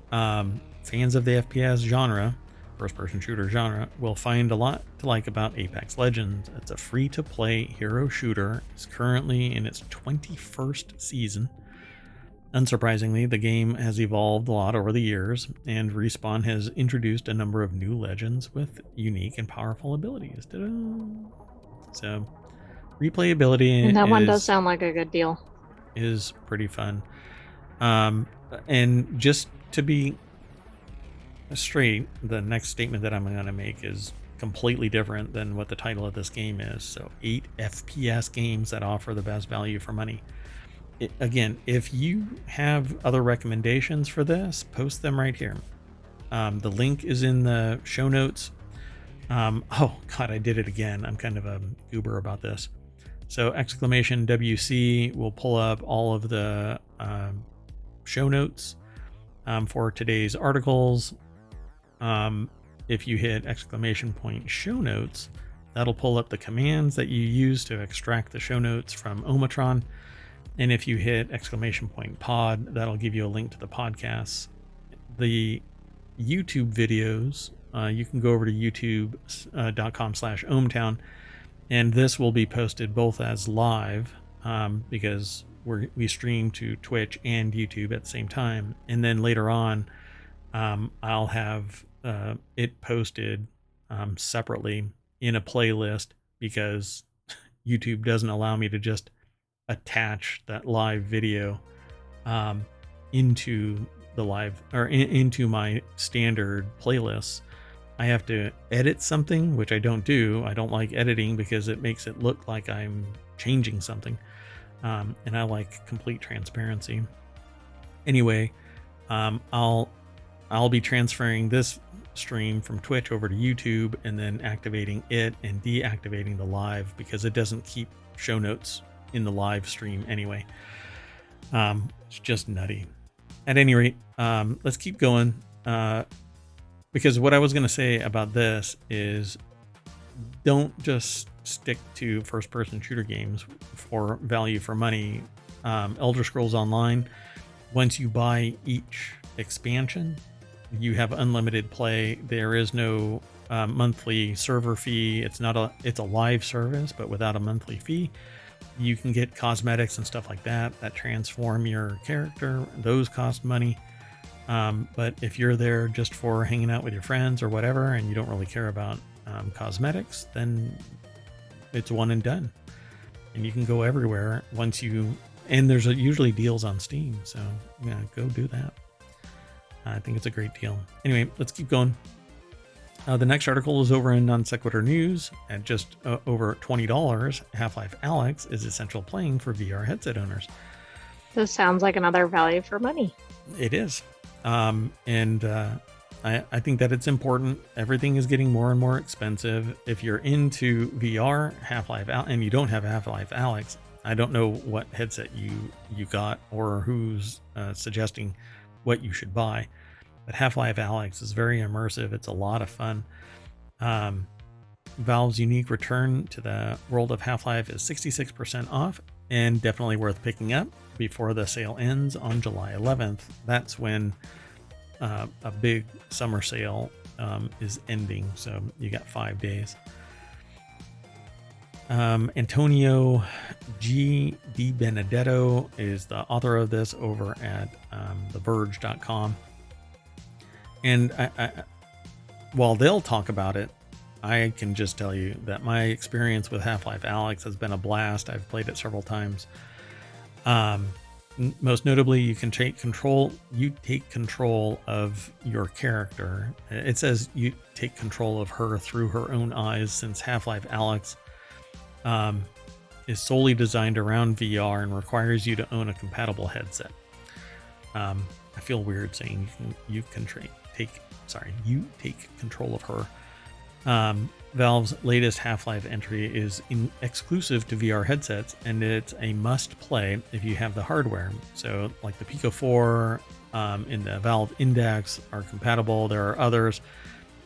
fans of the FPS genre, first-person shooter genre, will find a lot to like about Apex Legends. It's a free-to-play hero shooter. It's currently in its 21st season. Unsurprisingly, the game has evolved a lot over the years, and Respawn has introduced a number of new legends with unique and powerful abilities. Ta-da! So, replayability and that one does sound like a good deal. Is pretty fun. And just to be straight, the next statement that I'm going to make is completely different than what the title of this game is. So, 8 FPS games that offer the best value for money. Again, if you have other recommendations for this, post them right here. The link is in the show notes. Oh God, I did it again. I'm kind of a goober about this. So !WC will pull up all of the show notes for today's articles. If you hit !show notes, that'll pull up the commands that you use to extract the show notes from ohmTown. And if you hit !pod, that'll give you a link to the podcasts. The YouTube videos, you can go over to youtube.com/ohmTown, and this will be posted both as live, because we stream to Twitch and YouTube at the same time, and then later on, I'll have it posted separately in a playlist, because YouTube doesn't allow me to just attach that live video into the live or into my standard playlists. I have to edit something, which I don't do. I don't like editing because it makes it look like I'm changing something, and I like complete transparency. Anyway, I'll be transferring this stream from Twitch over to YouTube, and then activating it and deactivating the live, because it doesn't keep show notes in the live stream anyway. It's just nutty. At any rate, let's keep going, because what I was going to say about this is, don't just stick to first-person shooter games for value for money. Elder Scrolls Online, once you buy each expansion, you have unlimited play. There is no monthly server fee. It's a live service, but without a monthly fee. You can get cosmetics and stuff like that transform your character. Those cost money. But if you're there just for hanging out with your friends or whatever, and you don't really care about cosmetics, then it's one and done. And you can go everywhere and there's usually deals on Steam. So yeah, go do that. I think it's a great deal. Anyway, let's keep going. The next article is over in Non-Sequitur News. At just over $20, Half-Life Alyx is essential playing for VR headset owners. This sounds like another value for money. It is. I think that it's important. Everything is getting more and more expensive. If you're into VR, Half-Life and you don't have Half-Life Alyx, I don't know what headset you got or who's suggesting what you should buy. But Half-Life Alyx is very immersive. It's a lot of fun. Valve's unique return to the world of Half-Life is 66% off, and definitely worth picking up before the sale ends on July 11th. That's when a big summer sale is ending, so you got 5 days. Antonio G. Di Benedetto is the author of this over at TheVerge.com. And while they'll talk about it, I can just tell you that my experience with Half-Life Alyx has been a blast. I've played it several times. Most notably, you take control of your character. It says you take control of her through her own eyes, since Half-Life Alyx is solely designed around VR and requires you to own a compatible headset. I feel weird saying you take control of her. Valve's latest Half-Life entry is exclusive to VR headsets, and it's a must-play if you have the hardware. So, like the Pico 4 and the Valve Index are compatible. There are others.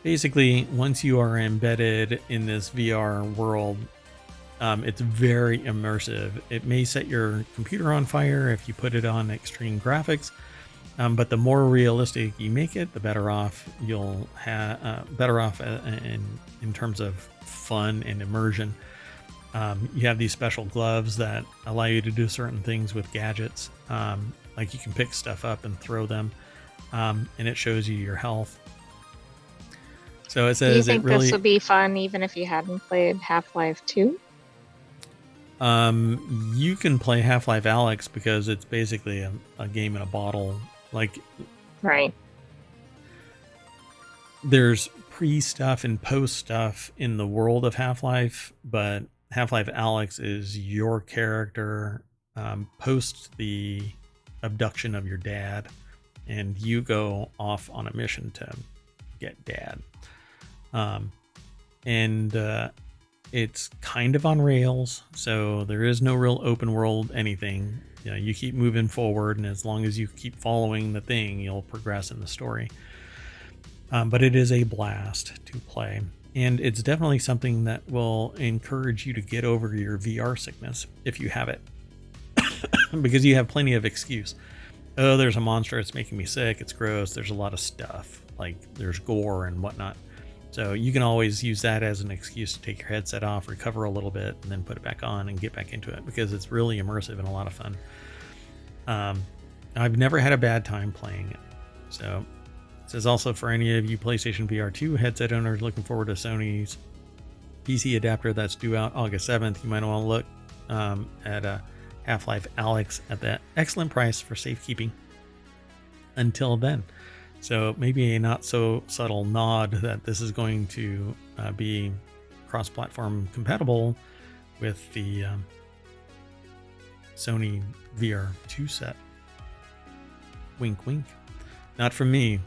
Basically, once you are embedded in this VR world, it's very immersive. It may set your computer on fire if you put it on extreme graphics. But the more realistic you make it, the better off you'll have. In terms of fun and immersion. You have these special gloves that allow you to do certain things with gadgets. Like you can pick stuff up and throw them, and it shows you your health. So it says, do you think this would be fun even if you hadn't played Half-Life 2? You can play Half-Life Alyx because it's basically a game in a bottle. Like, right. There's pre-stuff and post-stuff in the world of Half-Life, but Half-Life Alyx is your character post the abduction of your dad, and you go off on a mission to get dad. It's kind of on rails, so there is no real open world anything. You know, you keep moving forward, and as long as you keep following the thing, you'll progress in the story. But it is a blast to play, and it's definitely something that will encourage you to get over your VR sickness if you have it, because you have plenty of excuse. Oh, there's a monster, it's making me sick, it's gross, there's a lot of stuff, like there's gore and whatnot. So you can always use that as an excuse to take your headset off, recover a little bit, and then put it back on and get back into it, because it's really immersive and a lot of fun. I've never had a bad time playing it. So it says also for any of you PlayStation VR 2 headset owners looking forward to Sony's PC adapter that's due out August 7th, you might want to look at Half-Life Alyx at that excellent price for safekeeping until then. So maybe a not so subtle nod that this is going to be cross-platform compatible with the Sony VR 2 set. Wink, wink. Not from me.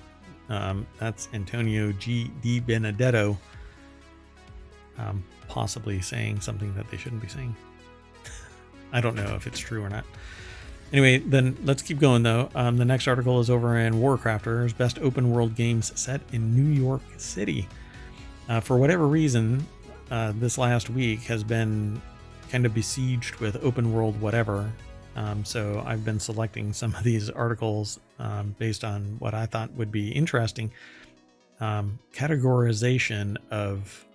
That's Antonio G. Di Benedetto possibly saying something that they shouldn't be saying. I don't know if it's true or not. Anyway, then let's keep going though. The next article is over in WarCrafters, best open world games set in New York City. For whatever reason, this last week has been kind of besieged with open world whatever. So I've been selecting some of these articles based on what I thought would be interesting. Categorization of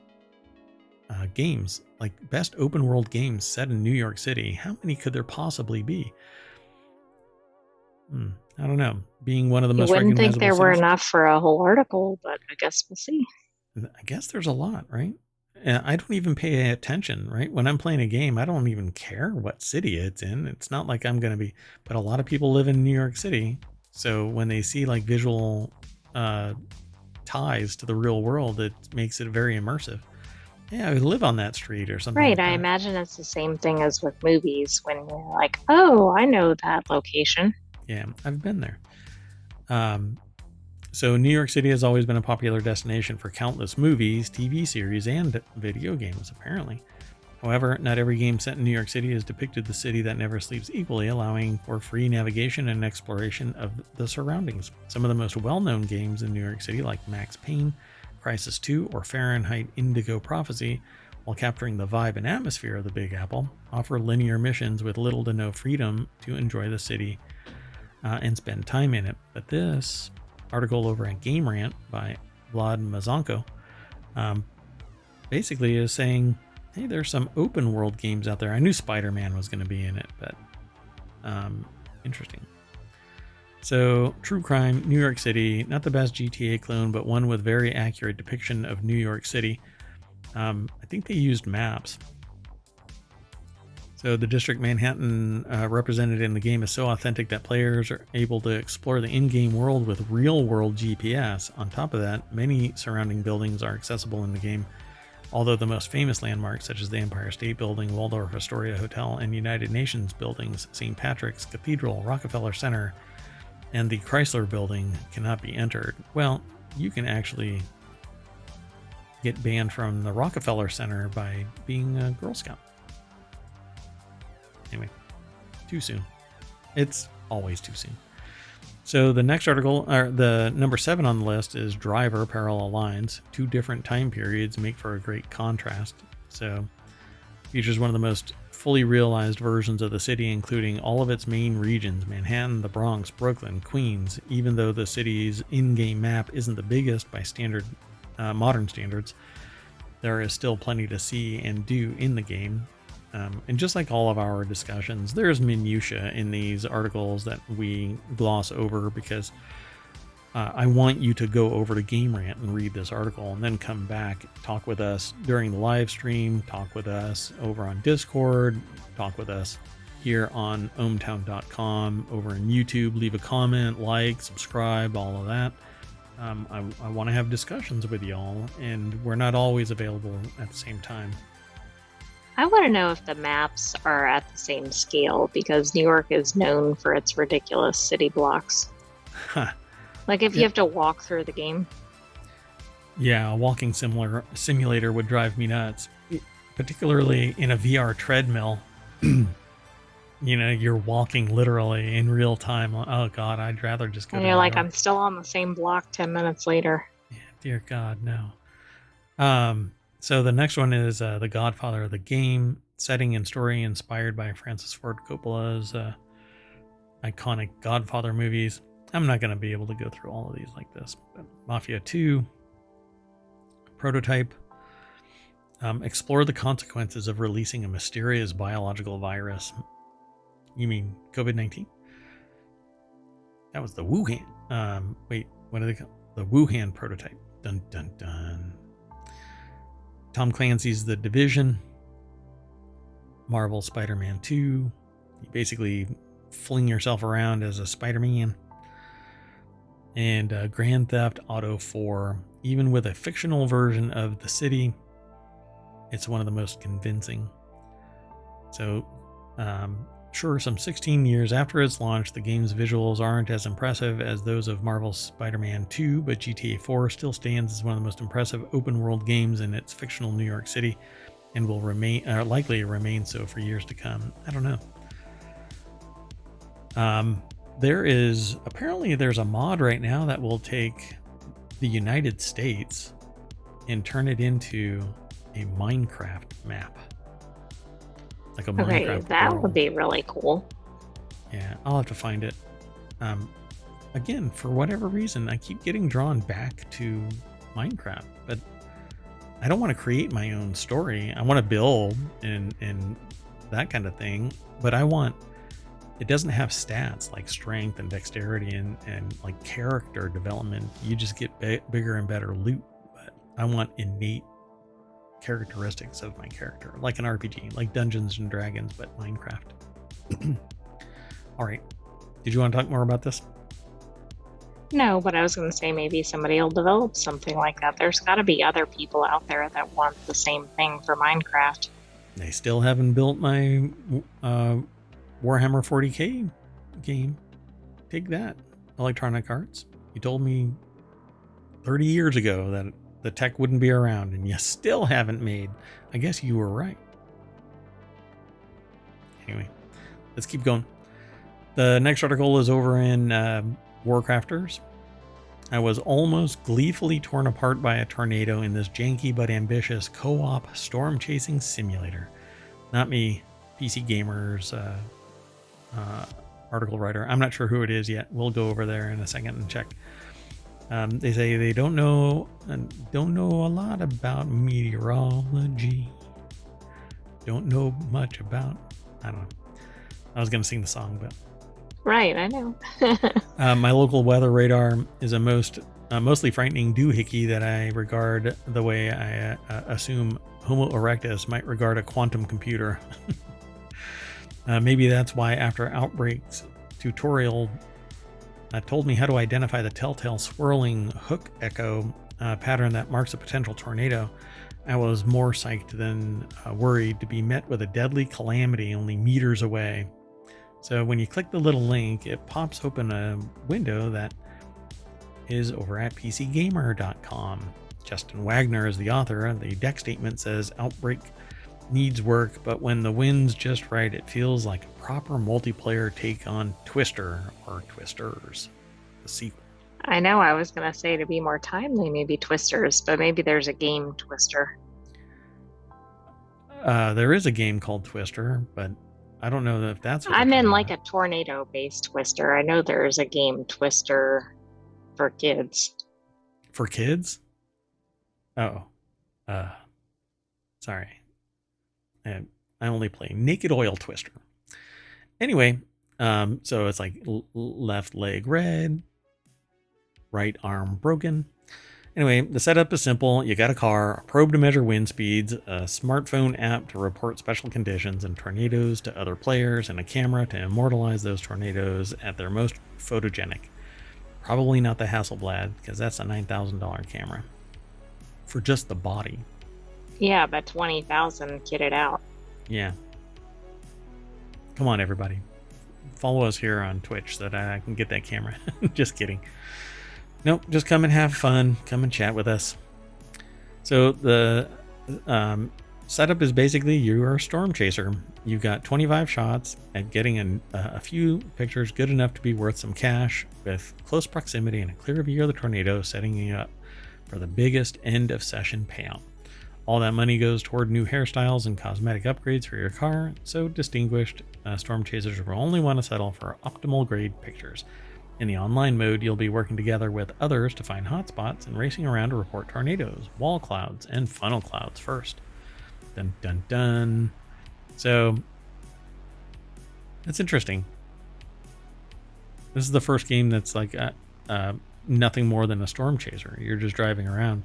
games, like best open world games set in New York City. How many could there possibly be? I don't know. Being one of the most recognizable. You wouldn't think there were cities, enough for a whole article, but I guess we'll see. I guess there's a lot, right? I don't even pay attention, right? When I'm playing a game, I don't even care what city it's in. It's not like I'm going to be, but a lot of people live in New York City. So when they see like visual ties to the real world, it makes it very immersive. Yeah, I live on that street or something. Right. Like I that. imagine it's the same thing as with movies when you're like, oh, I know that location. Yeah, I've been there. So New York City has always been a popular destination for countless movies, TV series, and video games, apparently. However, not every game set in New York City has depicted the city that never sleeps equally, allowing for free navigation and exploration of the surroundings. Some of the most well-known games in New York City, like Max Payne, Crysis 2, or Fahrenheit Indigo Prophecy, while capturing the vibe and atmosphere of the Big Apple, offer linear missions with little to no freedom to enjoy the city and spend time in it. But this article over at Game Rant by Vlad Mazanko basically is saying, hey, there's some open world games out there. I knew Spider-Man was going to be in it, but interesting. So, True Crime, New York City, not the best GTA clone, but one with very accurate depiction of New York City. I think they used maps. So the District Manhattan represented in the game is so authentic that players are able to explore the in-game world with real-world GPS. On top of that, many surrounding buildings are accessible in the game, although the most famous landmarks, such as the Empire State Building, Waldorf Astoria Hotel, and United Nations buildings, St. Patrick's Cathedral, Rockefeller Center, and the Chrysler Building, cannot be entered. Well, you can actually get banned from the Rockefeller Center by being a Girl Scout. Anyway, too soon. It's always too soon. So the next article, or the number 7 on the list, is Driver Parallel Lines. 2 different time periods make for a great contrast. So features one of the most fully realized versions of the city, including all of its main regions: Manhattan, the Bronx, Brooklyn, Queens. Even though the city's in-game map isn't the biggest by modern standards, there is still plenty to see and do in the game. And just like all of our discussions, there's minutiae in these articles that we gloss over because I want you to go over to Game Rant and read this article and then come back, talk with us during the live stream, talk with us over on Discord, talk with us here on ohmTown.com, over on YouTube, leave a comment, like, subscribe, all of that. I want to have discussions with y'all, and we're not always available at the same time. I want to know if the maps are at the same scale, because New York is known for its ridiculous city blocks. Huh. Like if you have to walk through the game. Yeah, a walking simulator would drive me nuts, particularly in a VR treadmill. You know, you're walking literally in real time. Oh God, I'd rather just go. And you're like, I'm still on the same block 10 minutes later. Yeah, dear God, no. So the next one is The Godfather of the Game, setting and story inspired by Francis Ford Coppola's iconic Godfather movies. I'm not going to be able to go through all of these like this, but Mafia 2, prototype, explore the consequences of releasing a mysterious biological virus. You mean COVID-19? That was the Wuhan. Wait, what do they call the Wuhan prototype? Dun dun dun. Tom Clancy's The Division. Marvel Spider-Man 2. You basically fling yourself around as a Spider-Man. And Grand Theft Auto 4. Even with a fictional version of the city, it's one of the most convincing. So, sure, some 16 years after its launch, the game's visuals aren't as impressive as those of Marvel's Spider-Man 2, but GTA 4 still stands as one of the most impressive open-world games in its fictional New York City, and will likely remain so for years to come. I don't know. There's a mod right now that will take the United States and turn it into a Minecraft map. Like a Minecraft that world. would be really cool. Yeah, I'll have to find it. Again, for whatever reason, I keep getting drawn back to Minecraft, but I don't want to create my own story. I want to build and that kind of thing, but it doesn't have stats like strength and dexterity and like character development. You just get bigger and better loot, but I want innate characteristics of my character, like an RPG, like Dungeons and Dragons, but Minecraft. All right. Did you want to talk more about this? No, but I was going to say maybe somebody will develop something like that. There's got to be other people out there that want the same thing for Minecraft. They still haven't built my Warhammer 40k game. Take that, Electronic Arts. You told me 30 years ago that the tech wouldn't be around, and you still haven't made. I guess you were right. Anyway, let's keep going. The next article is over in WarCrafters. I was almost gleefully torn apart by a tornado in this janky but ambitious co-op storm chasing simulator. Not me, PC Gamer's article writer. I'm not sure who it is yet. We'll go over there in a second and check. They say they don't know a lot about meteorology. Don't know much about. I don't know. I was going to sing the song, but. Right, I know. My local weather radar is a mostly frightening doohickey that I regard the way I assume Homo erectus might regard a quantum computer. Maybe that's why after Outbreak's tutorial told me how to identify the telltale swirling hook echo pattern that marks a potential tornado, I was more psyched than worried to be met with a deadly calamity only meters away. So when you click the little link, it pops open a window that is over at pcgamer.com. Justin Wagner is the author. The deck statement says Outbreak needs work, but when the wind's just right, it feels like a proper multiplayer take on Twister or Twisters, the sequel. I know I was going to say to be more timely, maybe Twisters, but maybe there's a game Twister. There is a game called Twister, but I don't know if that's what I'm in like a tornado-based Twister. I know there's a game Twister for kids. For kids? Oh. Sorry. I only play Naked Oil Twister. Anyway, so it's like left leg red, right arm broken. Anyway, the setup is simple. You got a car, a probe to measure wind speeds, a smartphone app to report special conditions and tornadoes to other players, and a camera to immortalize those tornadoes at their most photogenic. Probably not the Hasselblad, because that's a $9,000 camera for just the body. Yeah, but $20,000 get it out. Yeah. Come on, everybody. Follow us here on Twitch so that I can get that camera. Just kidding. Nope, just come and have fun. Come and chat with us. So the setup is basically you're a storm chaser. You've got 25 shots at getting a few pictures good enough to be worth some cash with close proximity and a clear view of the tornado, setting you up for the biggest end of session payout. All that money goes toward new hairstyles and cosmetic upgrades for your car, so distinguished storm chasers will only want to settle for optimal grade pictures. In the online mode, you'll be working together with others to find hotspots and racing around to report tornadoes, wall clouds, and funnel clouds first. Dun dun dun. So, that's interesting. This is the first game that's like nothing more than a storm chaser. You're just driving around.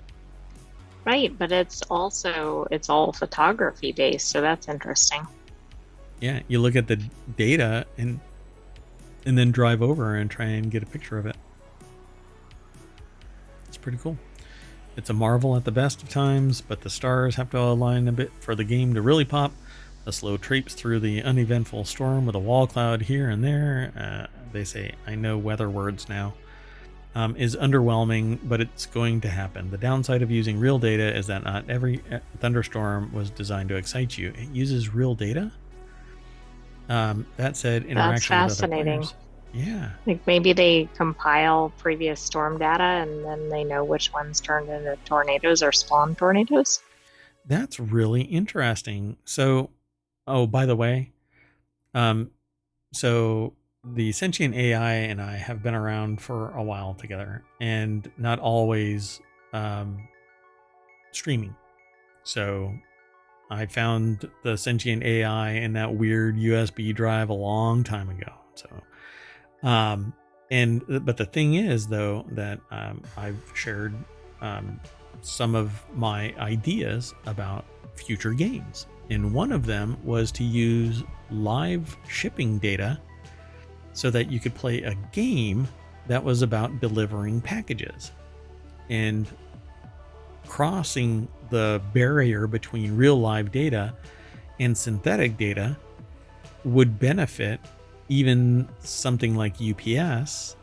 Right, but it's all photography based, so that's interesting. Yeah, you look at the data and then drive over and try and get a picture of it. It's pretty cool. It's a marvel at the best of times, but the stars have to align a bit for the game to really pop. A slow traipse through the uneventful storm with a wall cloud here and there. They say, I know weather words now. Is underwhelming, but it's going to happen. The downside of using real data is that not every thunderstorm was designed to excite you. It uses real data. That said, That's interaction with other fascinating. players. Yeah, Like maybe they compile previous storm data and then they know which ones turned into tornadoes or spawned tornadoes. that's really interesting. So, oh, by the way, um, so the Sentient AI and I have been around for a while together, and not always streaming. So I found the Sentient AI in that weird USB drive a long time ago. So, but the thing is, though, that I've shared some of my ideas about future games. And one of them was to use live shipping data so that you could play a game that was about delivering packages. And crossing the barrier between real live data and synthetic data would benefit even something like UPS,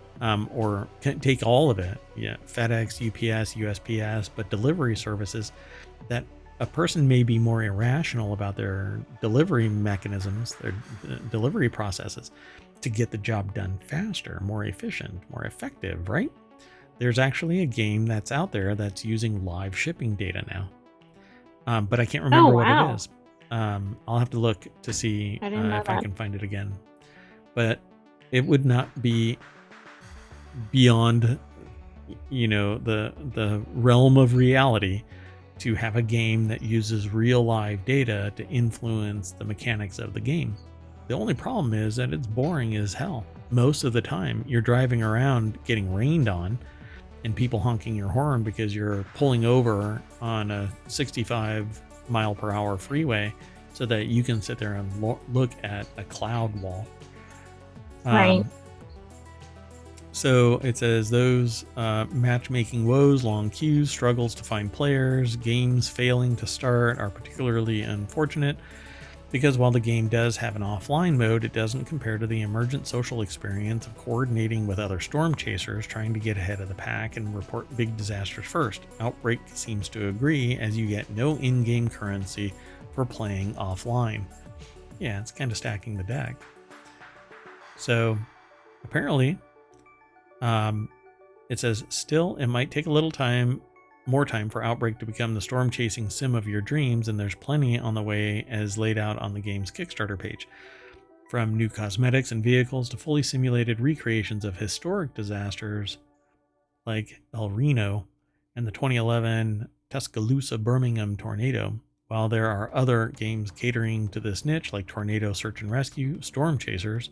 or take all of it, yeah, FedEx, UPS, USPS, but delivery services that a person may be more irrational about their delivery mechanisms, their delivery processes, to get the job done faster, more efficient, more effective, right? There's actually a game that's out there that's using live shipping data now, but I can't Oh, remember what it wow. is. I'll have to look to see I didn't know if I that. can find it again. But it would not be beyond, the realm of reality to have a game that uses real live data to influence the mechanics of the game. The only problem is that it's boring as hell. Most of the time, you're driving around getting rained on and people honking your horn because you're pulling over on a 65 mile per hour freeway so that you can sit there and look at a cloud wall. Right. So it says those matchmaking woes, long queues, struggles to find players, games failing to start are particularly unfortunate because while the game does have an offline mode, it doesn't compare to the emergent social experience of coordinating with other storm chasers trying to get ahead of the pack and report big disasters first. Outbreak seems to agree, as you get no in-game currency for playing offline. Yeah, it's kind of stacking the deck. So apparently, it says, still, it might take a little more time for Outbreak to become the storm chasing sim of your dreams, and there's plenty on the way as laid out on the game's Kickstarter page. From new cosmetics and vehicles to fully simulated recreations of historic disasters like El Reno and the 2011 Tuscaloosa Birmingham tornado, while there are other games catering to this niche like Tornado Search and Rescue, Storm Chasers,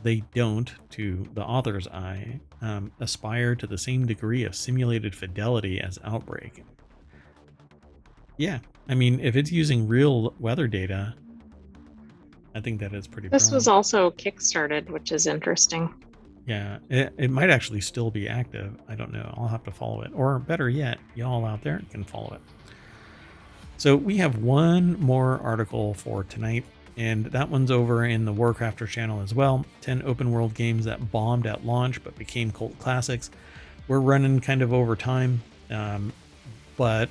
they don't, to the author's eye, aspire to the same degree of simulated fidelity as Outbreak. Yeah, I mean, if it's using real weather data, I think that is pretty This was brilliant. also kickstarted, which is interesting. Yeah, it might actually still be active. I don't know. I'll have to follow it. Or better yet, y'all out there can follow it. So we have one more article for tonight, and that one's over in the WarCrafters channel as well. 10 open world games that bombed at launch but became cult classics. We're running kind of over time, but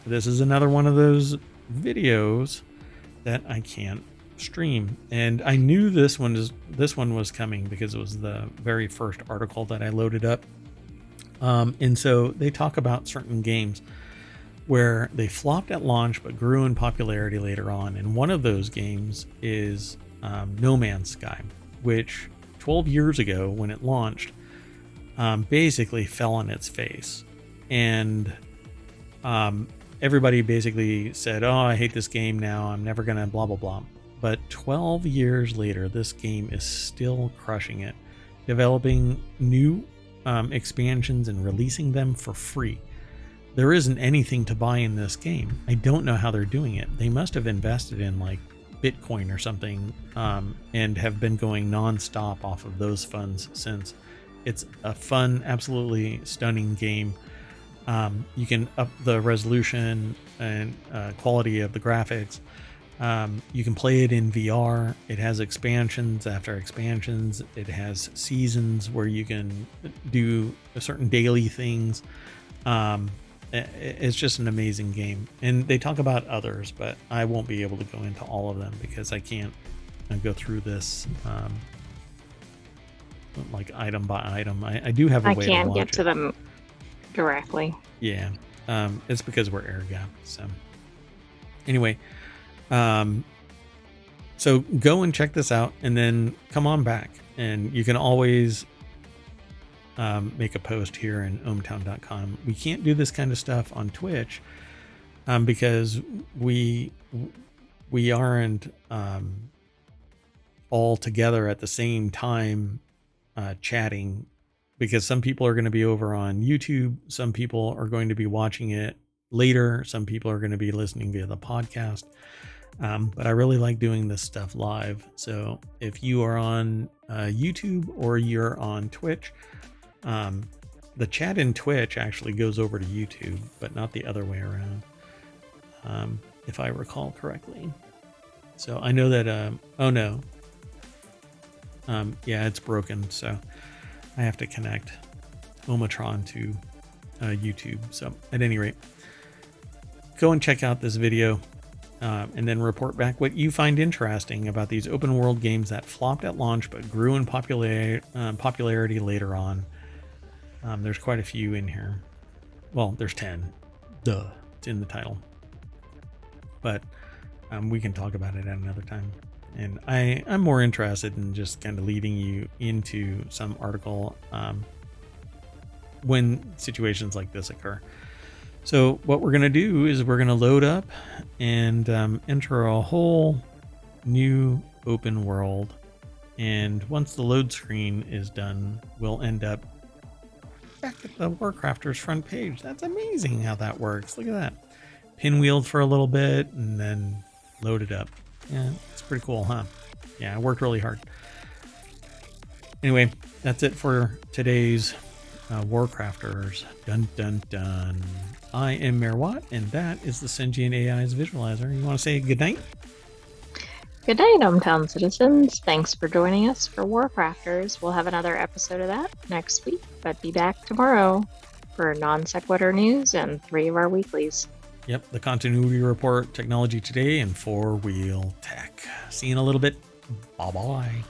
this is another one of those videos that I can't stream. And I knew this one was coming because it was the very first article that I loaded up. And so they talk about certain games where they flopped at launch but grew in popularity later on. And one of those games is No Man's Sky, which 12 years ago when it launched, basically fell on its face. And everybody basically said, oh, I hate this game now. I'm never going to blah, blah, blah. But 12 years later, this game is still crushing it. developing new expansions and releasing them for free. There isn't anything to buy in this game. I don't know how they're doing it. They must have invested in like Bitcoin or something, and have been going non-stop off of those funds since. It's a fun, absolutely stunning game. You can up the resolution and quality of the graphics. You can play it in VR. It has expansions after expansions. It has seasons where you can do certain daily things. It's just an amazing game. And they talk about others, but I won't be able to go into all of them because I can't go through this like item by item. I do have a way to watch it. I can't get to them directly. Yeah. It's because we're air gapped. So anyway, so go and check this out and then come on back, and you can always make a post here in ohmTown.com. We can't do this kind of stuff on Twitch because we aren't all together at the same time chatting, because some people are going to be over on YouTube, some people are going to be watching it later, some people are going to be listening via the podcast. But I really like doing this stuff live. So if you are on YouTube or you're on Twitch, the chat in Twitch actually goes over to YouTube, but not the other way around, if I recall correctly. So I know that, oh no. Yeah, it's broken. So I have to connect ohmTown to YouTube. So at any rate, go and check out this video. And then report back what you find interesting about these open world games that flopped at launch but grew in popularity later on. There's quite a few in here. Well, there's 10. Duh, it's in the title. But we can talk about it at another time. And I'm more interested in just kind of leading you into some article when situations like this occur. So what we're going to do is we're going to load up and enter a whole new open world. And once the load screen is done, we'll end up back at the WarCrafters front page. That's amazing how that works. Look at that. Pinwheeled for a little bit and then load it up. Yeah, it's pretty cool, huh? Yeah, I worked really hard. Anyway, that's it for today's WarCrafters. Dun dun dun. I am Mayor Watt, and that is the Sentient AI's visualizer. You want to say good night? Good night, ohmTown citizens. Thanks for joining us for WarCrafters. We'll have another episode of that next week, but be back tomorrow for non-sequitur news and 3 of our weeklies. Yep, the continuity report, technology today, and 4-wheel tech. See you in a little bit. Bye-bye.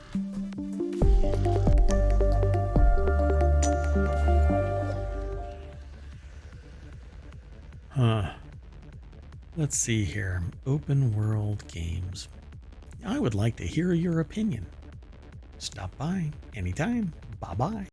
Let's see here. Open world games. I would like to hear your opinion. Stop by anytime. Bye-bye.